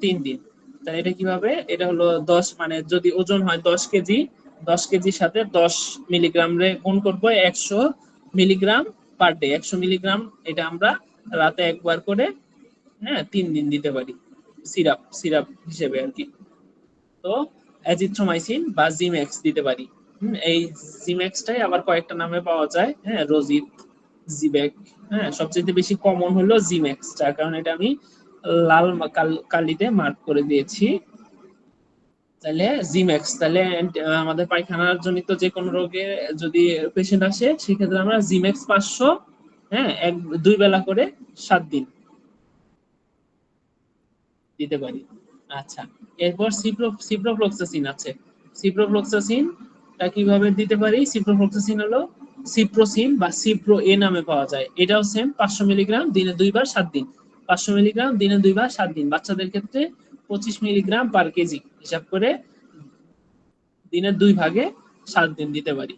3 দিন। তাহলে এটা কিভাবে, এটা হলো 10, মানে যদি ওজন হয় 10 কেজি, 10 কেজির সাথে 10 মিলিগ্রাম রে গুণ করবো 100 মিলিগ্রাম পার ডে। 100 মিলিগ্রাম এটা আমরা রাতে একবার করে, হ্যাঁ 3 দিন দিতে পারি সিরাপ হিসেবে আর কি। তো অ্যাজিথ্রোমাইসিন বা জিম্যাক্স দিতে পারি। এই জিম্যাক্সটাই আবার কয়েকটা নামে পাওয়া যায়, হ্যাঁ রোজিত, জিব্যাক, হ্যাঁ সবচেয়ে বেশি কমন হলো জিম্যাক্স, যার কারণে এটা আমি লাল কালিতে মার্ক করে দিয়েছি। তাহলে জিম্যাক্স, তাহলে আমাদের পায়খানার জনিত যে কোনো রোগে যদি পেশেন্ট আসে সেক্ষেত্রে আমরা জিম্যাক্স 500, হ্যাঁ 2 বেলা করে 7 দিন দিতে পারি। আচ্ছা, এরপর সিপ্রোফ্লক্সাসিন আছে। সিপ্রোফ্লক্সাসিনটা কিভাবে দিতে পারি? সিপ্রোফ্লক্সাসিন হলো সিপ্রোসিন বা সিপ্রো এ নামে পাওয়া যায়। এটাও সেম 500 মিলিগ্রাম দিনে 2 বার 7 দিন। 500 মিলিগ্রাম দিনে 2 বার 7 দিন। বাচ্চাদের ক্ষেত্রে 25 মিলিগ্রাম পার কেজি হিসাব করে দিনের 2 ভাগে 7 দিন দিতে পারি।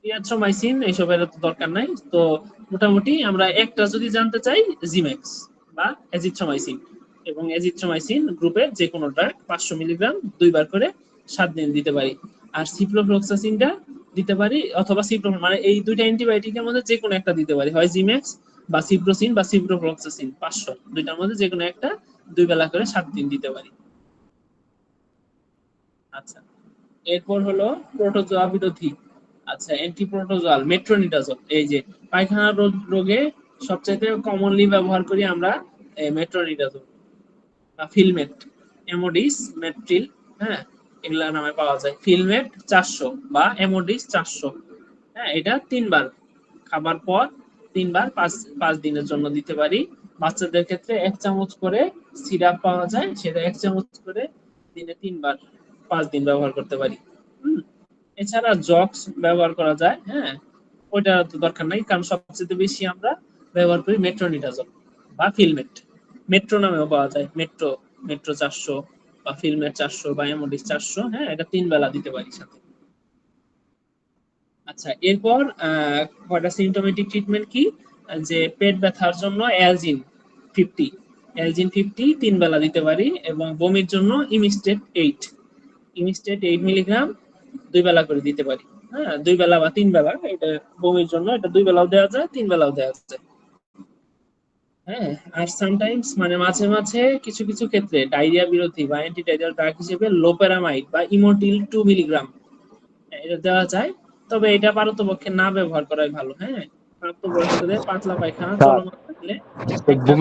ইরিথ্রোমাইসিন এসবের তো দরকার নাই। তো মোটামুটি আমরা একটা যদি জানতে চাই, জিম্যাক্স বা এজিথ্রোমাইসিন, এবং এজিথ্রোমাইসিন গ্রুপের যে কোনোটা 500 মিলিগ্রাম 2 বার করে 7 দিন দিতে পারি। আর সিপ্রোফ্লক্সাসিনটা দিতে পারি, অথবা মানে এই দুইটা অ্যান্টিবায়োটিকের মধ্যে যে কোনো একটা দিতে পারি, হয় জিম্যাক্স বা সিপ্রোসিন বা সিপ্রোফ্লক্সাসিন 500, দুইটার মধ্যে যে কোনো একটা 2 বেলা করে 7 দিন দিতে পারি। আচ্ছা, এরপর হলো প্রোটোজোয়া বিরোধী। আচ্ছা, অ্যান্টিপ্রোটোজোয়াল, মেট্রোনিডাজল। এই যে পায়খানা রোগে সবচেয়ে কমনলি ব্যবহার করি আমরা মেট্রোনিডাজল বা ফিলমেট, এমোডিস, মেট্রিল, হ্যাঁ এগুলা নামে পাওয়া যায়। ফিলমেট 400 বা এমোডিস 400, হ্যাঁ এটা 3 বার খাবার পর 3 বার 5 দিনের জন্য দিতে পারি। বাচ্চাদের ক্ষেত্রে 1 চামচ করে সিরাপ পাওয়া যায়, সেটা 1 চামচ করে দিনে 3 বার 5 দিন ব্যবহার করতে পারি। এছাড়া জক্স ব্যবহার করা যায়, হ্যাঁ ওইটা তো দরকার নাই, কারণ সবচেয়ে বেশি আমরা ব্যবহার করি মেট্রোনিডাজল বা ফিলমেট। মেট্রো নামেও পাওয়া যায়, মেট্রো 400 বা ফিলমেট 400 বা এমোডিস 400, হ্যাঁ এটা 3 বেলা দিতে পারি সাথে। আচ্ছা, এরপর কয়টা সিমটোমেটিক ট্রিটমেন্ট কি, যে পেট ব্যথার জন্য অ্যালজিন 50 3 বেলা দিতে পারি, এবং বমির জন্য ইমিস্টেট 8 মিলিগ্রাম 2 বেলা করে দিতে পারি। হ্যাঁ 2 বেলা বা 3 বেলা, এটা বমির জন্য এটা 2 বেলাও দেওয়া যায়, 3 বেলাও দেওয়া যায়। হ্যাঁ, আর সামটাইমস মানে মাঝে মাঝে কিছু কিছু ক্ষেত্রে ডায়রিয়া বিরোধী বা অ্যান্টিডায়রিয়াল ড্রাগ হিসেবে লোপেরামাইড বা ইমোটিল 2 মিলিগ্রাম এটা দেওয়া যায়, তবে এটা পারতপক্ষে না ব্যবহার করাই ভালো। হ্যাঁ, প্রাপ্তবয়স্কদের পাতলা পায়খানা স্যার, চলমান থাকলে তো একটা করে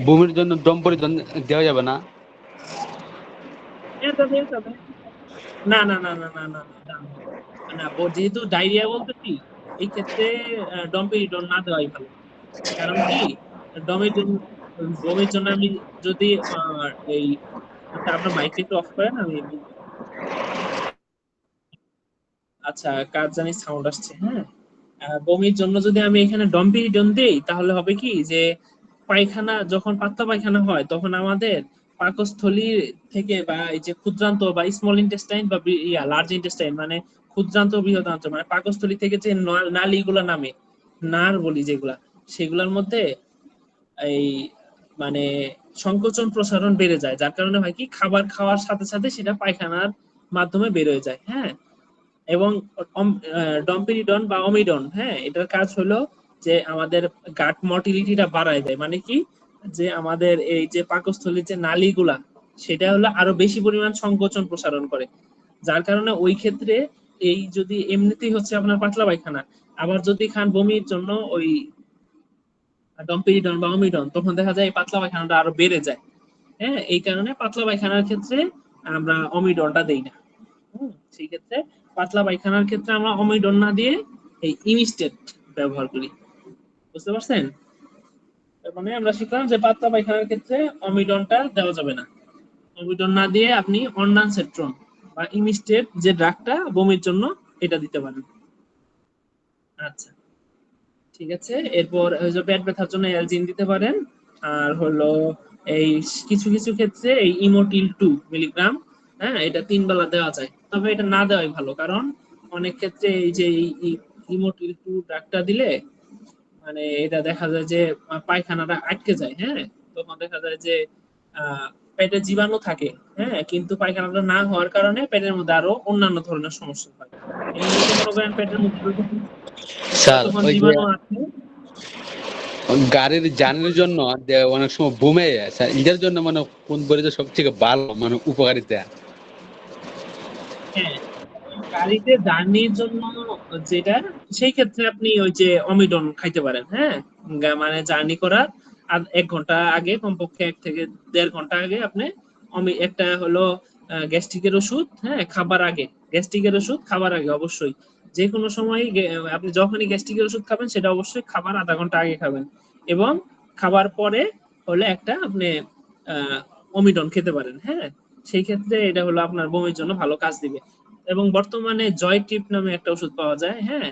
বমির জন্য দম পরিজন দেওয়া যাবে না? দেওয়া যাবে। না না না না না না না না, যেহেতু ডায়রিয়া বলতেছি এই ক্ষেত্রে ডম্পিরিডন না দেওয়াই ভালো। কারণ কি, ডমের জন্য বমির জন্য আমি যদি এই আপনার মাইকটা একটু অফ করেন, আমি আচ্ছা কার জানি সাউন্ড আসছে, হ্যাঁ বমির জন্য যদি আমি এখানে ডম্পিরিডন দেই তাহলে হবে কি যে পায়খানা যখন পাতলা পায়খানা হয় তখন আমাদের পাকস্থলী থেকে বা এই যে ক্ষুদ্রান্ত বা স্মল ইন্টেস্টাইন বা লার্জ ইন্টেস্টাইন মানে ক্ষুদ্রান্ত বৃহদান্ত মানে পাকস্থলী থেকে যে নালীগুলা নামে নার বলি যেগুলা সেগুলোর মধ্যে এই মানে সংকোচন প্রসারণ বেড়ে যায়, যার কারণে হয় কি খাবার খাওয়ার সাথে সাথে সেটা পায়খানার মাধ্যমে বের হয়ে যায়। হ্যাঁ, এবং ডম্পিরিডন বা অমিডন, হ্যাঁ, এটার কাজ হলো যে আমাদের গাট মটিলিটিটা বাড়ায় দেয়। মানে কি যে আমাদের এই যে পাকস্থলীর যে নালীগুলা সেটা হলো আরো বেশি পরিমাণ সংকোচন প্রসারণ করে, যার কারণে ওই ক্ষেত্রে এই যদি এমনিতেই হচ্ছে আপনার পাতলা পায়খানা, আবার যদি খান বমির জন্য ওই ডম্পিরিডন বা অমিডন, তখন দেখা যায় এই পাতলা পায়খানাটা আরো বেড়ে যায়। হ্যাঁ, এই কারণে পাতলা পায়খানার ক্ষেত্রে আমরা অমিডনটা দেই না। সেই ক্ষেত্রে পাতলা পায়খানার ক্ষেত্রে আমরা অমিডন না দিয়ে এই ইমিস্টেট ব্যবহার করি। বুঝতে পারছেন? মানে আমরা শিখলাম যে পাতলা পায়খানার ক্ষেত্রে অমিডনটা দেওয়া যাবে না। অমিডন না দিয়ে আপনি অন্ডানসেট্রন বা ইমিস্টেট যে ড্রাগটা বমির জন্য এটা দিতে পারেন। আচ্ছা, ঠিক আছে। এরপর ওই যে পেট ব্যথার জন্য অ্যালজিন দিতে পারেন। আর হলো এই কিছু কিছু ক্ষেত্রে এই ইমোটিল 2 মিলিগ্রাম, হ্যাঁ, এটা 3 বেলা দেওয়া যায়, তবে এটা না দেওয়াই ভালো, কারণ অনেক ক্ষেত্রে এই যে ইমোটিল 2 ড্রাগটা দিলে মানে এটা দেখা যায় যে পায়খানাটা আটকে যায়। হ্যাঁ, তখন দেখা যায় যে পেটে জীবাণু থাকে, হ্যাঁ, কিন্তু পায়খানাটা না হওয়ার কারণে পেটের মধ্যে আরো অন্যান্য ধরনের সমস্যা হয়। এমনিতে মনে করেন পেটের মধ্যে স্যার যতক্ষণ ওই যে জীবাণু আছে। গাড়ির জার্নির জন্য যে অনেক সময় ঘুমে যায় স্যার, এটার জন্য মানে কোন বইটা সব থেকে ভালো মানে উপকারিতা? হ্যাঁ, গাড়িতে জার্নির জন্য যেটা, সেই ক্ষেত্রে আপনি ওই যে অমিডন খাইতে পারেন। হ্যাঁ, মানে জার্নি করার আর 1 ঘন্টা আগে, কমপক্ষে 1 থেকে 1.5 ঘন্টা আগে আপনি একটা হলো গ্যাস্ট্রিকের ওষুধ, হ্যাঁ, খাবার আগে। গ্যাস্ট্রিকের ওষুধ খাবার আগে অবশ্যই, যে কোনো সময় আপনি যখনই গ্যাস্ট্রিকের ওষুধ খাবেন সেটা অবশ্যই খাবার আধা ঘন্টা আগে খাবেন, এবং খাবার পরে হলে একটা আপনি অমিডন খেতে পারেন। হ্যাঁ, সেই ক্ষেত্রে এটা হলো আপনার বমির জন্য ভালো কাজ দিবে। এবং বর্তমানে জয় টিপ নামে একটা ওষুধ পাওয়া যায়। হ্যাঁ,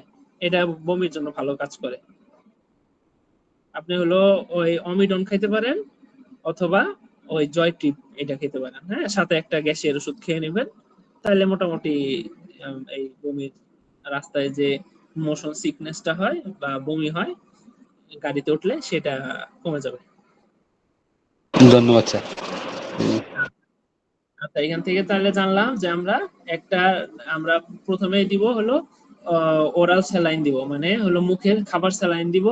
এটা বমির জন্য ভালো কাজ করে। আপনি হলো ওই অমিডন খাইতে পারেন অথবা ওই জয় টিপ এটা খেতে পারেন। হ্যাঁ, সাথে একটা গ্যাসের ওষুধ খেয়ে নেবেন, তাহলে মোটামুটি এই বমির রাস্তায় যে মোশন সিকনেসটা হয় বা বমি হয় গাড়িতে উঠলে সেটা কমে যাবে। ধন্যবাদ স্যার। আচ্ছা, এখান থেকে তাহলে জানলাম যে আমরা প্রথমে দিব হলো ওরাল স্যালাইন দিব, মানে হলো মুখের খাবার স্যালাইন দিব,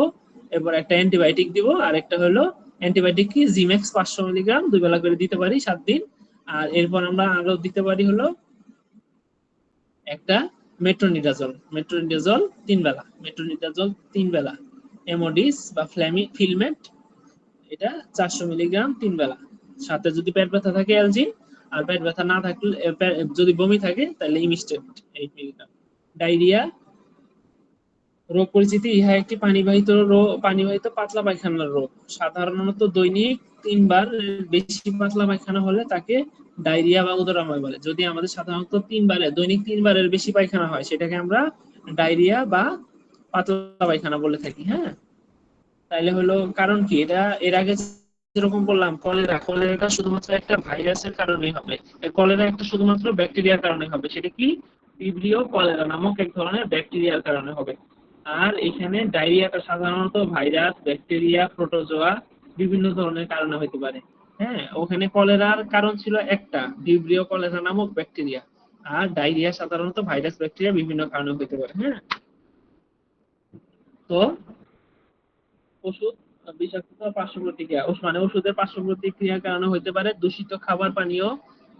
এরপর একটা অ্যান্টিবায়োটিক দিব, আর একটা হলো অ্যান্টিবায়োটিক কি জিম্যাক্স 500 মিলিগ্রাম 2 বেলা করে দিতে পারি 7 দিন। আর এরপর আমরা আরো দিতে পারি হলো একটা মেট্রোনিডাজল 3 বেলা, মেট্রোনিডাজল 3 বেলা, এমোডিস বা ফিলমেট এটা 400 মিলিগ্রাম 3 বেলা। সাথে যদি পেট ব্যথা থাকে অ্যালজিন, আর পেট ব্যথা না থাকলে যদি বমি থাকে তাহলে ইমিস্টেট 8 মিলিগ্রাম। ডায়রিয়া রোগ পরিচিতি, ইহা একটি পানিবাহিত পাতলা পায়খানার রোগ। সাধারণত দৈনিক 3 বার বেশি পাতলা পায়খানা হলে তাকে ডায়রিয়া বা উদরাময় বলে। যদি আমাদের সাধারণত দৈনিক 3 বারের বেশি পায়খানা হয় সেটাকে আমরা ডায়রিয়া বা পাতলা পায়খানা বলে থাকি। হ্যাঁ, তাইলে হলো কারণ কি, এটা এর আগে যেরকম বললাম কলেরাটা শুধুমাত্র একটা ভাইরাসের কারণেই হবে, কলেরা একটা শুধুমাত্র ব্যাকটেরিয়ার কারণে হবে। সেটা কি, ভিব্রিও কলেরা নামক এক ধরনের ব্যাকটেরিয়ার কারণে হবে। আর এখানে ডায়রিয়াটা সাধারণত ভাইরাস, ব্যাকটেরিয়া, প্রোটোজোয়া বিভিন্ন ধরনের কারণে হতে পারে। হ্যাঁ, ওখানে কলেরার কারণ ছিল একটা ভিব্রিও কলেরা নামক ব্যাকটেরিয়া, আর ডায়রিয়া সাধারণত ভাইরাস, ব্যাকটেরিয়া বিভিন্ন কারণে হতে পারে। হ্যাঁ, তো ওষুধ বিষাক্ততা পার্শ্ব প্রতিক্রিয়া, মানে ওষুধের পার্শ্ব প্রতিক্রিয়ার কারণে হতে পারে, দূষিত খাবার পানীয়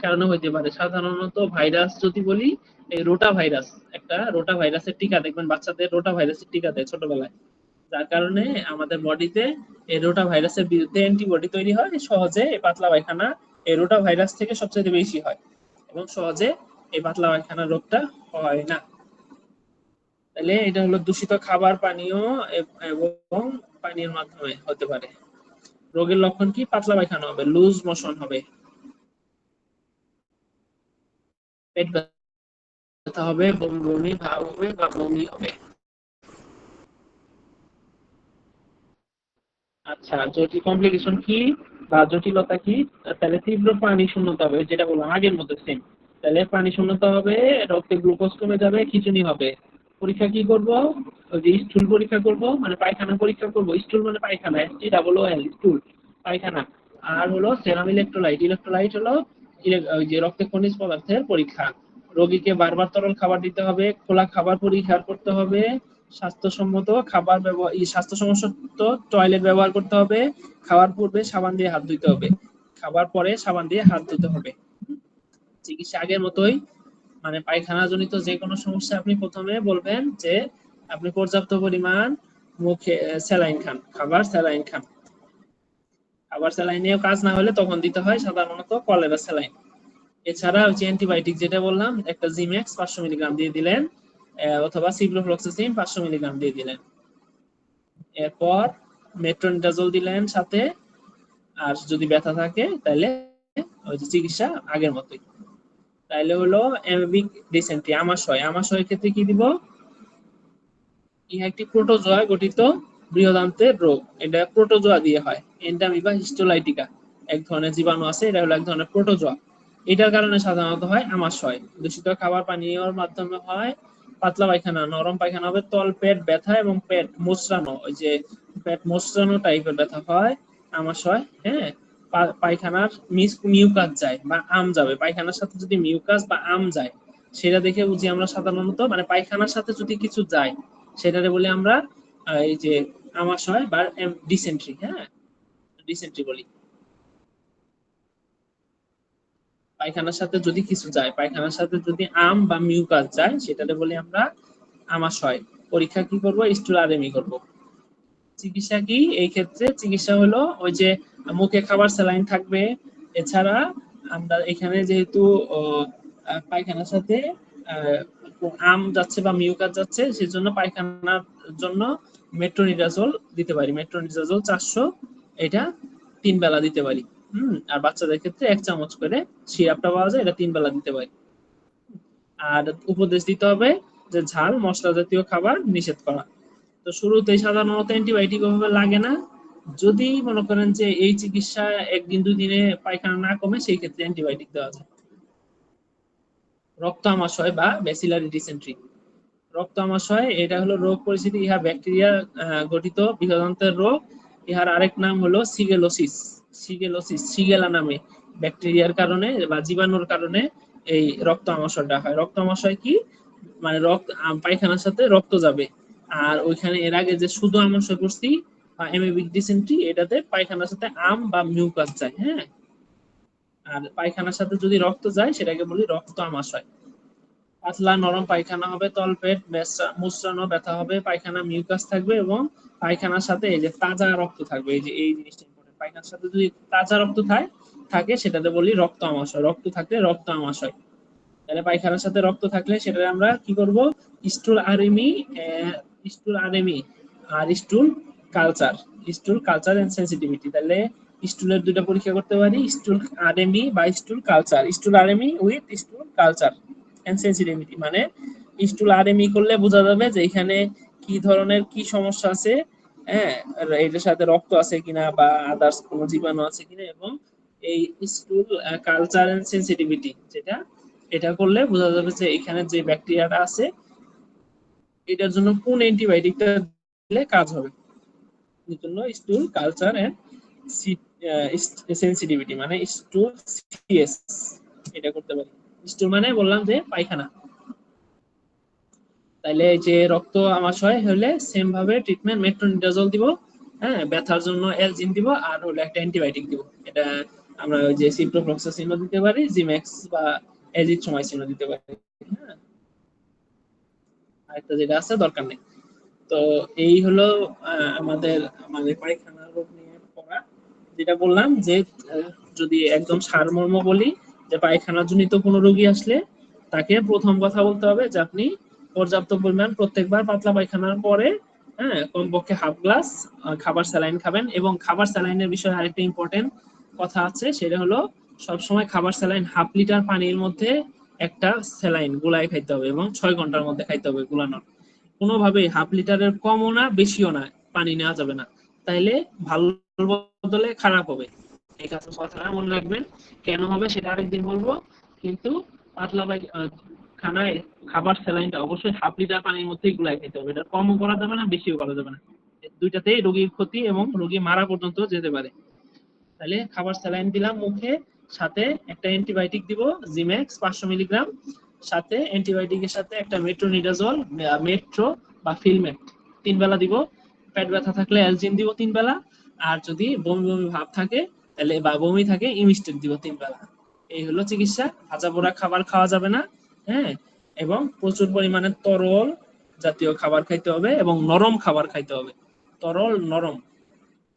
কারণে হতে পারে। সাধারণত ভাইরাস যদি বলি, এই রোটা ভাইরাস, একটা রোটা ভাইরাসের টিকা দেখবেন বাচ্চাদের রোটা ভাইরাসের টিকা দেয় ছোটবেলায়, যার কারণে আমাদের বডিতে এই রোটা ভাইরাসের বিরুদ্ধে অ্যান্টিবডি তৈরি হয় সহজে। এই পাতলা পায়খানা এই রোটা ভাইরাস থেকে সবচেয়ে বেশি হয়, এবং সহজে এই পাতলা পায়খানা রোগটা হয় না। তাহলে এটা হলো দূষিত খাবার পানীয় এবং পানীয়ের মাধ্যমে হতে পারে। রোগের লক্ষণ কি, পাতলা পায়খানা হবে, লুজ মোশন হবে, পেট ব্যথা হবে, বমি বমি ভাব হবে বা বমি হবে। আচ্ছা, জটিল কমপ্লিকেশন কি বা জটিলতা কি? তাহলে তীব্র পানি শূন্যতা হবে, যেটা বললাম আগের মতো সেম। তাহলে পানি শূন্যতা হবে, রক্তে গ্লুকোজ কমে যাবে, খিঁচুনি হবে। পরীক্ষা কি করব? ওই যে স্টুল পরীক্ষা করব, মানে পায়খানা পরীক্ষা করব। স্টুল মানে পায়খানা, STOOL, স্টুল, পায়খানা। আর হলো সেরাম ইলেকট্রোলাইট। ইলেকট্রোলাইট হলো ওই যে রক্তে খনিজ পদার্থের পরীক্ষা। রোগীকে বারবার তরল খাবার দিতে হবে, খোলা খাবার পরিহার করতে হবে, স্বাস্থ্যসম্মত খাবার ব্যবহার, স্বাস্থ্যসম্মত টয়লেট ব্যবহার করতে হবে, খাওয়ার পূর্বে সাবান দিয়ে হাত ধুতে হবে, খাবার পরে সাবান দিয়ে হাত ধুতে হবে। চিকিৎসা আগের মতোই, মানে পায়খানা জনিত যে কোনো সমস্যা আপনি প্রথমে বলবেন যে আপনি পর্যাপ্ত পরিমাণ মুখে স্যালাইন খান, খাবার স্যালাইন খান। খাবার স্যালাইনেও কাজ না হলে তখন দিতে হয় সাধারণত কলেরা স্যালাইন। এছাড়া হচ্ছে অ্যান্টিবায়োটিক যেটা বললাম, একটা জিম্যাক্স 500 মিলিগ্রাম দিয়ে দিলেন, অথবা সিপ্রোফ্লক্সাসিন 500 মিলিগ্রাম দিয়ে দিলেন। এরপর মেট্রোনিডাজোল দিলেন সাথে। আর যদি ব্যথা থাকে তাহলে ওই যে চিকিৎসা আগের মতোই। তাইলে হলো অ্যামিবিক ডিসেন্ট্রি, আমাশয়। আমাশয়ের ক্ষেত্রে কি দিব? ইহা একটি প্রোটোজোয়া গঠিত বৃহদান্ত্রের রোগ। এটা প্রোটোজোয়া দিয়ে হয়। এন্টামিবা হিস্টোলাইটিকা এক ধরনের জীবাণু আছে, এটা হলো এক ধরনের প্রোটোজোয়া। এটার কারণে সাধারণত হয় আমাশয়। দূষিত খাবার পানীয়র মাধ্যমে হয় পাতলা পায়খানা, নরম পায়খানা হবে, তল পেট ব্যথা এবং পেট মোচড়ানো, ওই যে পেট মোচড়ানো টাইপের ব্যথা হয় আমাশয়। হ্যাঁ, পায়খানার মিউকাস যায় বা আম যাবে। পায়খানার সাথে যদি মিউকাস বা আম যায়, সেটা দেখে বুঝি আমরা সাধারণত, মানে পায়খানার সাথে যদি কিছু যায় সেটারে বলি আমরা এই যে আমাশয় বা ডিসেন্ট্রি। হ্যাঁ, ডিসেন্ট্রি বলি। পায়খানার সাথে যদি কিছু যায়, পায়খানার সাথে যদি আম বা মিউকাস যায়, সেটারে বলি আমরা আমাশয়। পরীক্ষা কি করব? স্টুলারেমি করব। চিকিৎসা কি এই ক্ষেত্রে? চিকিৎসা হলো ওই যে মুখে খাবার স্যালাইন থাকবে। এছাড়া আমরা এখানে যেহেতু পায়খানার সাথে আম যাচ্ছে বা মিউকাস যাচ্ছে, সেজন্য পায়খানার জন্য মেট্রোনিডাজোল দিতে পারি। মেট্রোনিডাজোল 400, এটা 3 বেলা দিতে পারি। আর বাচ্চাদের ক্ষেত্রে 1 চামচ করে সিরাপটা পাওয়া যায়, এটা 3 বেলা দিতে পারি। আর উপদেশ দিতে হবে যে ঝাল মশলা জাতীয় খাবার নিষেধ করা। তো শুরুতেই সাধারণত অ্যান্টিবায়োটিক ওভাবে লাগে না। যদি মনে করেন যে এই চিকিৎসা 1 দিন 2 দিনে পায়খানা না কমে, সেই ক্ষেত্রে অ্যান্টিবায়োটিক দেওয়া যায়। রক্ত আমাশয় বা ব্যাসিলারি ডিসেন্ট্রি। রক্ত আমাশয় এটা হলো রোগ পরিস্থিতি, ইহা ব্যাকটেরিয়া গঠিত বৃহদান্ত্রের রোগ। ইহার আরেক নাম হলো সিগেলোসিস। সিগেলা নামে ব্যাকটেরিয়ার কারণে বা জীবাণুর কারণে এই রক্ত আমাশয়টা হয়। রক্ত আমাশয় কি? মানে পায়খানার সাথে রক্ত যাবে। আর ওইখানে এর আগে যে শুধু আমাশয় করছি বা অ্যামিবিক ডিসেন্ট্রি, এটাতে পায়খানার সাথে আম বা মিউকাস যায়। হ্যাঁ, আর পায়খানার সাথে যদি রক্ত যায় সেটাকে বলি রক্ত আমাশয়। পাতলা নরম পায়খানা হবে, তলপেট মোচড়ানো ব্যথা হবে, পায়খানা মিউকাস থাকবে এবং পায়খানার সাথে এই যে তাজা রক্ত থাকবে। এই যে এই জিনিসটা ইম্পর্টেন্ট, পায়খানার সাথে যদি তাজা রক্ত থাকে সেটাতে বলি রক্ত আমাশয়। রক্ত থাকলে রক্ত আমাশয়। তাহলে পায়খানার সাথে রক্ত থাকলে সেটা আমরা কি করব? স্টুল আরেমি, আর স্টুল কালচার এন্ড সেনসিটিভিটি। তাহলে স্টুলের দুইটা পরীক্ষা করতে পারি, স্টুল আরেমি বা স্টুল কালচার। স্টুল আরেমি with stool culture and sensitivity, মানে স্টুল আরেমি করলে বোঝা যাবে যে এখানে কি ধরনের কি সমস্যা আছে, হ্যাঁ, এটার সাথে রক্ত আছে কিনা বা আদার্স কোনো জীবাণু আছে কিনা। এবং এই স্টুল কালচার এন্ড সেনসিটিভিটি, এটা করলে বোঝা যাবে যে এখানে যে ব্যাকটেরিয়াটা আছে এটার জন্য কোন অ্যান্টিবায়োটিকটা দিলে কাজ হবে। এর জন্য স্টুল কালচার এন্ড সেনসিটিভিটি, মানে স্টুল সিএস, এটা করতে পারি। স্টুল মানে বললাম যে পায়খানা। তাইলে যে রক্ত আমাশয় হলে সেম ভাবে ট্রিটমেন্ট মেট্রোনিডাজোল দিব, হ্যাঁ, ব্যথার জন্য এলজিন দিব, আর হলো একটা অ্যান্টিবায়োটিক দিব। এটা আমরা ওই যে সিপ্রোফ্লক্সাসিনও দিতে পারি, জিম্যাক্স বা এজিথ্রোমাইসিনও দিতে পারি। হ্যাঁ, আরেকটা যেটা আছে দরকার নেই। তো এই হলো আমাদের পায়খানা রোগ নিয়ে পড়া। যেটা বললাম যে যদি একদম সারমর্ম বলি, যে পায়খানা জনিত কোনো রোগী আসলে তাকে প্রথম কথা বলতে হবে যে আপনি পর্যাপ্ত পরিমাণ প্রত্যেকবার পাতলা পায়খানার পরে, হ্যাঁ, কমপক্ষে হাফ গ্লাস খাবার স্যালাইন খাবেন। এবং খাবার স্যালাইনের বিষয়ে আরেকটা ইম্পর্টেন্ট কথা আছে, সেটা হলো সবসময় খাবার স্যালাইন 1/2 লিটার পানির মধ্যে একটা স্যালাইন গুলায় খাইতে হবে এবং 6 ঘন্টার মধ্যে খাইতে হবে গুলানোর। কোনোভাবেই 1/2 লিটারের কমও না বেশিও না পানি নেওয়া যাবে না। তাইলে ভালো বদলে খারাপ হবে। এই কথাটা মনে রাখবেন। কেন হবে সেটা আরেকদিন বলবো। কিন্তু পাতলা খানায় খাবার স্যালাইনটা অবশ্যই 1/2 লিটার পানির মধ্যেই গুলাই খেতে হবে। এটা কমও করা যাবে না, বেশিও করা যাবে না। দুইটাতেই রোগীর ক্ষতি এবং রোগী মারা পর্যন্ত যেতে পারে। তাহলে খাবার স্যালাইন দিলাম মুখে, সাথে একটা অ্যান্টিবায়োটিক দিব জিম্যাক্স 500 মিলিগ্রাম, সাথে অ্যান্টিবায়োটিকের সাথে একটা মেট্রোনিডাজল, মেট্রো বা ফিলমেট 3 বেলা দিব। পেট ব্যথা থাকলে অ্যালজিন দিব 3 বেলা, আর যদি বমি বমি ভাব থাকে তাহলে বা বমি থাকে ইমিস্টেট দিব 3 বেলা। এই হলো চিকিৎসা। ভাজা পোড়া খাবার খাওয়া যাবে না, হ্যাঁ, এবং প্রচুর পরিমাণে তরল জাতীয় খাবার খাইতে হবে এবং নরম খাবার খাইতে হবে। তরল নরম,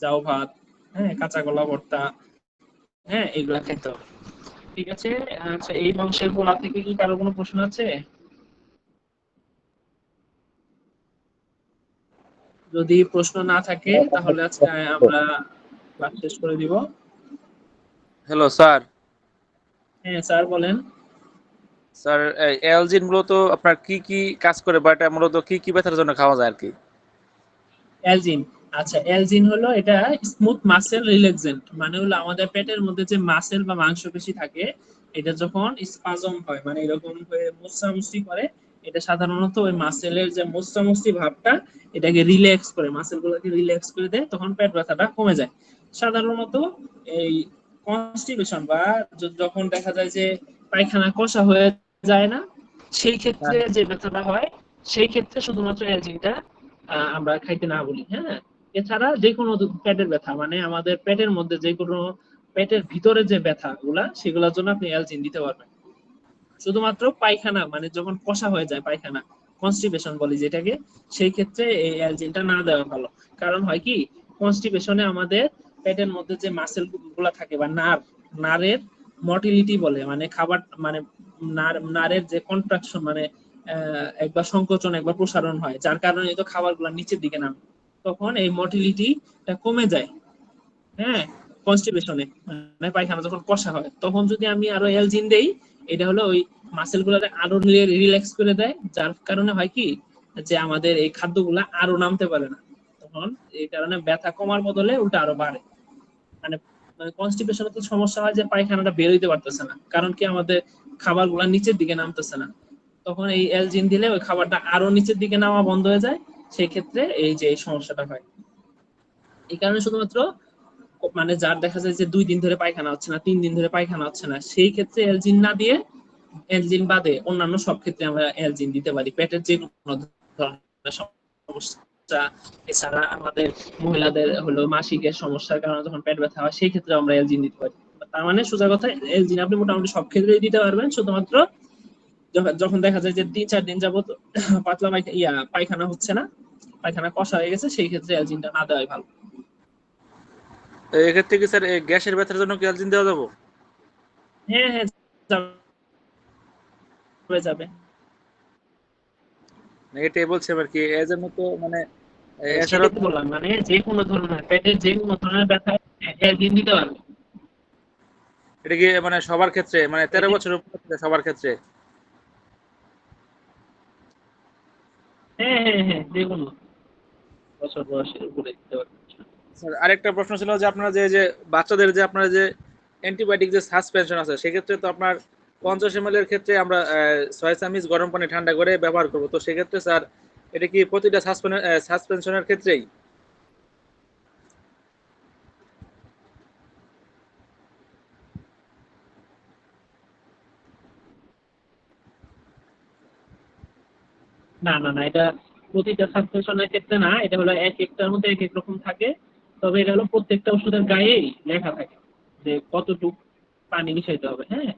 জাউ ভাত, হ্যাঁ, কাঁচা কলা ভর্তা, হ্যাঁ, এগুলা খেতে হবে। ঠিক আছে। আচ্ছা, এই বংশের পোলা থেকে কি কারো কোনো প্রশ্ন আছে? যদি প্রশ্ন না থাকে তাহলে আজকে আমরা ক্লাস শেষ করে দিব। Hello sir. হ্যাঁ স্যার বলেন। স্যার, অ্যালজিন মূলত আপনার কি কি কাজ করে বা এটা মূলত কি কি ব্যথার জন্য খাওয়া যায় আর কি? অ্যালজিন, আচ্ছা, অ্যালজিন হলো এটা স্মুথ মাসেল রিল্যাক্সেন্ট, মানে হলো আমাদের পেটের মধ্যে যে মাসেল বা মাংসপেশি থাকে, এটা যখন স্পাজম হয় মানে এরকম হয়ে মুচড়ামুচড়ি করে, এটা সাধারণত ওই মাসেলের যে মুচড়ামুচড়ি ভাবটা এটাকে রিল্যাক্স করে, মাসেলগুলোকে রিল্যাক্স করে দেয়, তখন পেট ব্যথাটা কমে যায়। সাধারণত এই কনস্টিপেশন বা যখন দেখা যায় যে পায়খানা কষা হয়ে যায় না, সেই ক্ষেত্রে যে ব্যথাটা হয়, সেই ক্ষেত্রে শুধুমাত্র অ্যালজিনটা আমরা খাইতে না বলি, হ্যাঁ। এছাড়া যে কোনো পেটের ব্যথা, মানে আমাদের পেটের মধ্যে যে কোনো পেটের ভিতরে যে ব্যথা গুলা, সেগুলোর জন্য আপনি অ্যালজিন দিতে পারবেন। শুধুমাত্র পায়খানা মানে যখন কষা হয়ে যায় পায়খানা, কনস্টিপেশন বলি যেটাকে, সেই ক্ষেত্রে এই অ্যালজিনটা না দেওয়া ভালো। কারণ হয় কি, কনস্টিপেশনে আমাদের পেটের মধ্যে যে মাসেল গুলা থাকে বা নারের মটিলিটি বলে, মানে খাবার মানে নারের যে কন্ট্রাকশন, মানে একবার সংকোচন একবার প্রসারণ হয়, যার কারণে তো খাবারগুলো নিচের দিকে নামে, তখন এই মটিলিটিটা কমে যায়, হ্যাঁ, কনস্টিপেশনে মানে পায়খানা যখন কষা হয়, তখন যদি আমি আরো অ্যালজিন দেই, এটা হলো ওই মাসেল গুলাকে আরো রিল্যাক্স করে দেয়, যার কারণে হয় কি যে আমাদের এই খাদ্যগুলা আরো নামতে পারে না, তখন এই কারণে ব্যথা কমার বদলে উল্টা আরো বাড়ে। মানে কনস্টিপেশনে তো সমস্যা হয় যে পায়খানাটা বের হইতে পারতেছে না, কারণ কি আমাদের খাবারগুলা নিচের দিকে নামতেছে না, তখন এই অ্যালজিন দিলে ওই খাবারটা আরো নিচের দিকে নামা বন্ধ হয়ে যায়, সেই ক্ষেত্রে এই যে এই সমস্যাটা হয়। এই কারণে শুধুমাত্র মানে যার দেখা যায় যে 2 দিন ধরে পায়খানা হচ্ছে না, 3 দিন ধরে পায়খানা হচ্ছে না, সেই ক্ষেত্রে অ্যালজিন না দিয়ে, অ্যালজিন বাদে অন্যান্য সব ক্ষেত্রে আমরা অ্যালজিন দিতে পারি, পেটের যে কোনো ধরনের সমস্যা। এছাড়া আমাদের মহিলাদের হলো মাসিকের সমস্যার কারণে যখন পেট ব্যথা হয়, সেই ক্ষেত্রে আমরা অ্যালজিন দিতে পারি। তার মানে সোজা কথা, অ্যালজিন আপনি মোটামুটি সব ক্ষেত্রেই দিতে পারবেন, শুধুমাত্র যখন দেখা যায় যে 3-4 দিন যাবত পাতলা পায়খানা হচ্ছে না, পায়খানা কষা হয়ে গেছে, সেই ক্ষেত্রে অ্যালজিনটা না দেওয়াই ভালো। এক্ষেত্রে কি স্যার গ্যাসের ব্যথার জন্য কি অ্যালজিন দেওয়া যাবে? হ্যাঁ হ্যাঁ, যাবে। এটাই বলছি আর কি, এজের মতো মানে এছাড়া সেটাই তো বললাম, মানে যে কোনো ধরনের পেটের যে কোনো ধরনের ব্যথা অ্যালজিন দিতে পারবে। এটা কি মানে সবার ক্ষেত্রে, মানে 13 বছরের উপরে সবার ক্ষেত্রে? হ্যাঁ হ্যাঁ হ্যাঁ, যে কোনো বছর বয়সের উপরে দিতে পারবে। স্যার আরেকটা প্রশ্ন ছিল যে আপনারা যে বাচ্চাদের যে আপনারা যে অ্যান্টিবায়োটিক যে সাসপেনশন আছে, সেক্ষেত্রে তো আপনার 50 ml এর ক্ষেত্রে আমরা 6 চামচ গরম পানি ঠান্ডা করে ব্যবহার করব, তো সেক্ষেত্রে স্যার এটা কি প্রতিটা সাসপেনশনের ক্ষেত্রেই? না না না, এটা প্রতিটা সাসপেনশনের ক্ষেত্রে না, এটা হলো এক একটার মধ্যে এক এক রকম থাকে, তবে এটা হলো প্রত্যেকটা ওষুধের গায়েই লেখা থাকে যে কতটুকু পানি মিশাইতে হবে, হ্যাঁ।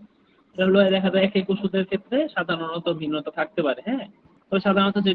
এটা হলো দেখা যায় এক এক ওষুধের ক্ষেত্রে সাধারণত ভিন্নতা থাকতে পারে, হ্যাঁ। তো সাধারণত যেটা